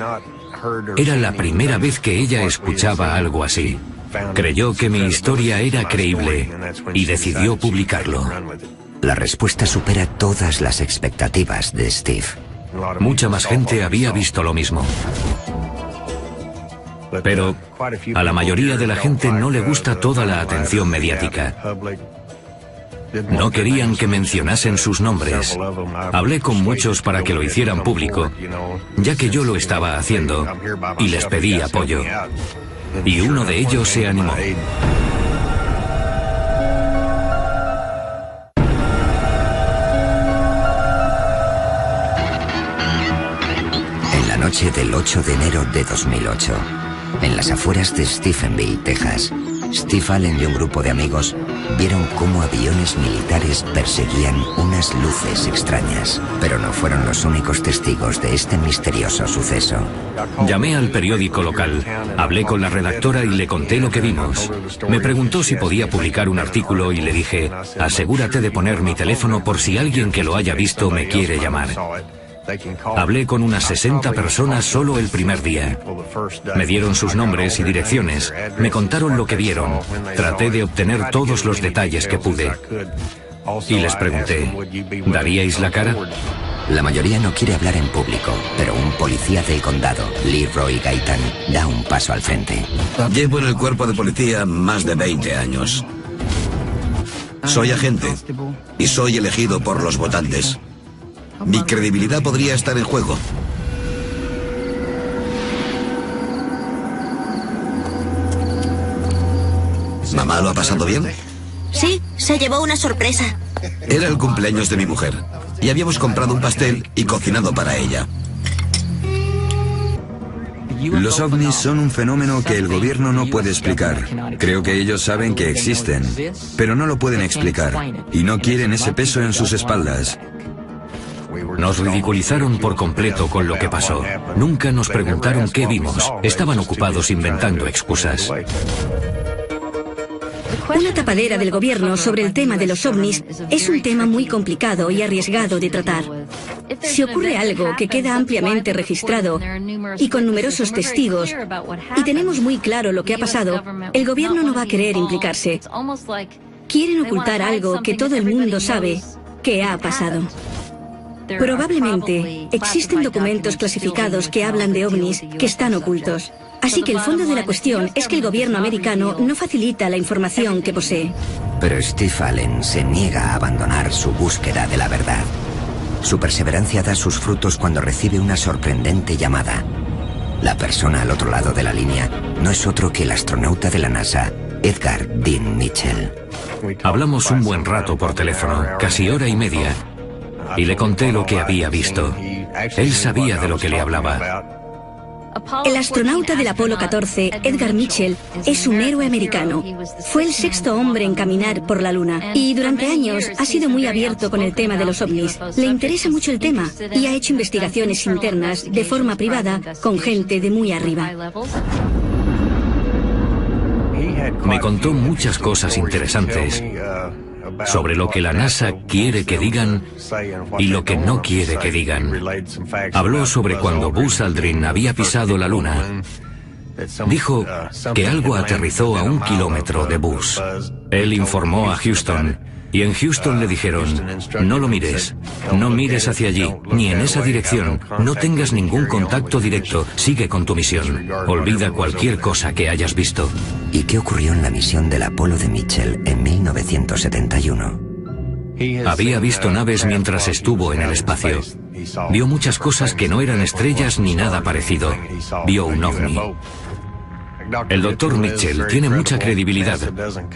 era la primera vez que ella escuchaba algo así. Creyó que mi historia era creíble y decidió publicarlo. La respuesta supera todas las expectativas de Steve. Mucha más gente había visto lo mismo. Pero a la mayoría de la gente no le gusta toda la atención mediática. No querían que mencionasen sus nombres. Hablé con muchos para que lo hicieran público, ya que yo lo estaba haciendo, y les pedí apoyo. Y uno de ellos se animó. En la noche del 8 de enero de 2008, en las afueras de Stephenville, Texas, Steve Allen y un grupo de amigos vieron cómo aviones militares perseguían unas luces extrañas, pero no fueron los únicos testigos de este misterioso suceso. Llamé al periódico local, hablé con la redactora y le conté lo que vimos. Me preguntó si podía publicar un artículo y le dije, asegúrate de poner mi teléfono por si alguien que lo haya visto me quiere llamar. Hablé con unas 60 personas solo el primer día. Me dieron sus nombres y direcciones, me contaron lo que vieron. Traté de obtener todos los detalles que pude. Y les pregunté, ¿daríais la cara? La mayoría no quiere hablar en público, pero un policía del condado, Leroy Gaitan, da un paso al frente. Llevo en el cuerpo de policía más de 20 años. Soy agente y soy elegido por los votantes. Mi credibilidad podría estar en juego. ¿Mamá lo ha pasado bien? Sí, se llevó una sorpresa. Era el cumpleaños de mi mujer y habíamos comprado un pastel y cocinado para ella. Los ovnis son un fenómeno que el gobierno no puede explicar. Creo que ellos saben que existen, pero no lo pueden explicar y no quieren ese peso en sus espaldas. Nos ridiculizaron por completo con lo que pasó. Nunca nos preguntaron qué vimos. Estaban ocupados inventando excusas. Una tapadera del gobierno sobre el tema de los ovnis es un tema muy complicado y arriesgado de tratar. Si ocurre algo que queda ampliamente registrado y con numerosos testigos, y tenemos muy claro lo que ha pasado, el gobierno no va a querer implicarse. Quieren ocultar algo que todo el mundo sabe que ha pasado. Probablemente existen documentos clasificados que hablan de ovnis que están ocultos. Así que el fondo de la cuestión es que el gobierno americano no facilita la información que posee. Pero Steve Allen se niega a abandonar su búsqueda de la verdad. Su perseverancia da sus frutos cuando recibe una sorprendente llamada. La persona al otro lado de la línea no es otro que el astronauta de la NASA, Edgar Dean Mitchell. Hablamos un buen rato por teléfono, casi hora y media, y le conté lo que había visto. Él sabía de lo que le hablaba. El astronauta del Apolo 14, Edgar Mitchell, es un héroe americano. Fue el sexto hombre en caminar por la Luna y durante años ha sido muy abierto con el tema de los ovnis. Le interesa mucho el tema y ha hecho investigaciones internas de forma privada con gente de muy arriba. Me contó muchas cosas interesantes sobre lo que la NASA quiere que digan y lo que no quiere que digan. Habló sobre cuando Buzz Aldrin había pisado la Luna. Dijo que algo aterrizó a 1 kilómetro de Buzz. Él informó a Houston y en Houston le dijeron: no lo mires, no mires hacia allí, ni en esa dirección, no tengas ningún contacto directo, sigue con tu misión, olvida cualquier cosa que hayas visto. ¿Y qué ocurrió en la misión del Apolo de Mitchell en 1971? Había visto naves mientras estuvo en el espacio. Vio muchas cosas que no eran estrellas ni nada parecido. Vio un ovni. El doctor Mitchell tiene mucha credibilidad.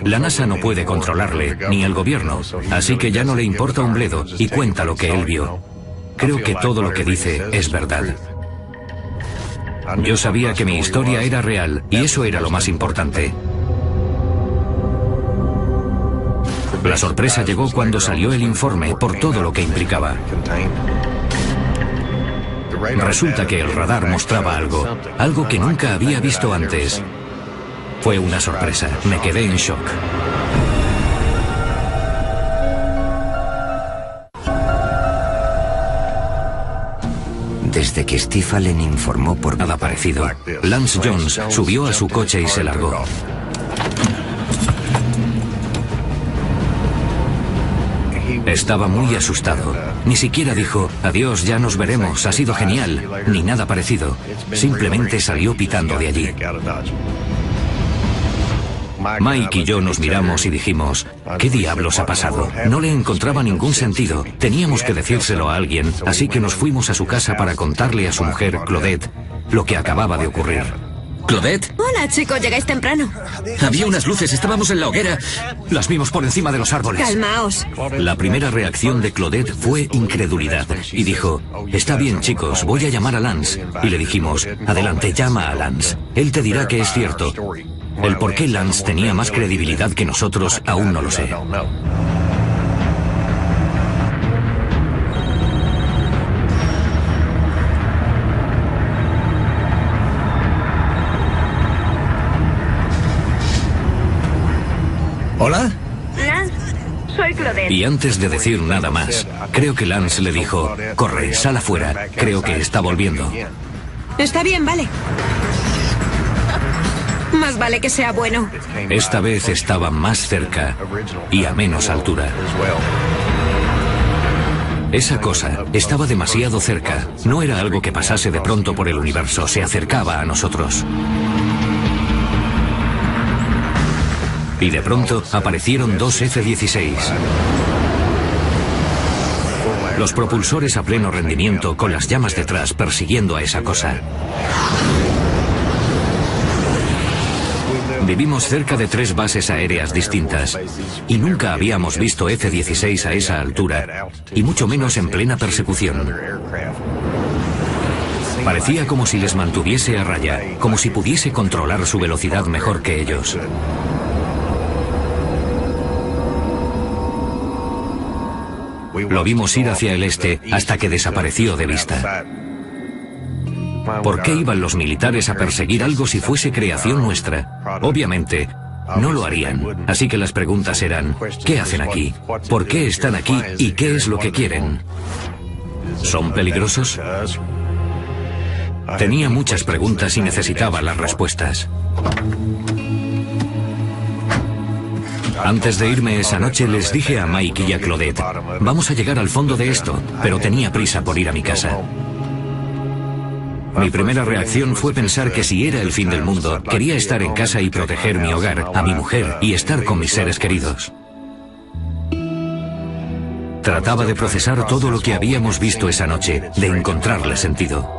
La NASA no puede controlarle, ni el gobierno, así que ya no le importa un bledo y cuenta lo que él vio. Creo que todo lo que dice es verdad. Yo sabía que mi historia era real y eso era lo más importante. La sorpresa llegó cuando salió el informe por todo lo que implicaba. Resulta que el radar mostraba algo que nunca había visto antes. Fue una sorpresa, me quedé en shock. Desde que Steve Allen informó por nada parecido, Lance Jones subió a su coche y se largó. Estaba muy asustado. Ni siquiera dijo: adiós, ya nos veremos, ha sido genial, ni nada parecido. Simplemente salió pitando de allí. Mike y yo nos miramos y dijimos: ¿qué diablos ha pasado? No le encontraba ningún sentido. Teníamos que decírselo a alguien, así que nos fuimos a su casa para contarle a su mujer, Claudette, lo que acababa de ocurrir. ¿Claudette? Hola, chicos, llegáis temprano. Había unas luces, estábamos en la hoguera. Las vimos por encima de los árboles. Calmaos. La primera reacción de Claudette fue incredulidad y dijo: está bien, chicos, voy a llamar a Lance. Y le dijimos: adelante, llama a Lance. Él te dirá que es cierto. El por qué Lance tenía más credibilidad que nosotros aún no lo sé. ¿Hola? Lance, soy Claudette. Y antes de decir nada más, creo que Lance le dijo: corre, sal afuera, creo que está volviendo. Está bien, vale. Más vale que sea bueno. Esta vez estaba más cerca y a menos altura. Esa cosa estaba demasiado cerca. No era algo que pasase de pronto por el universo, se acercaba a nosotros. Y de pronto aparecieron dos F-16. Los propulsores a pleno rendimiento con las llamas detrás persiguiendo a esa cosa. Vivimos cerca de 3 bases aéreas distintas y nunca habíamos visto F-16 a esa altura y mucho menos en plena persecución. Parecía como si les mantuviese a raya, como si pudiese controlar su velocidad mejor que ellos. Lo vimos ir hacia el este hasta que desapareció de vista. ¿Por qué iban los militares a perseguir algo si fuese creación nuestra? Obviamente, no lo harían. Así que las preguntas eran, ¿qué hacen aquí? ¿Por qué están aquí? ¿Y qué es lo que quieren? ¿Son peligrosos? Tenía muchas preguntas y necesitaba las respuestas. Antes de irme esa noche les dije a Mike y a Claudette, vamos a llegar al fondo de esto, pero tenía prisa por ir a mi casa. Mi primera reacción fue pensar que si era el fin del mundo, quería estar en casa y proteger mi hogar, a mi mujer y estar con mis seres queridos. Trataba de procesar todo lo que habíamos visto esa noche, de encontrarle sentido.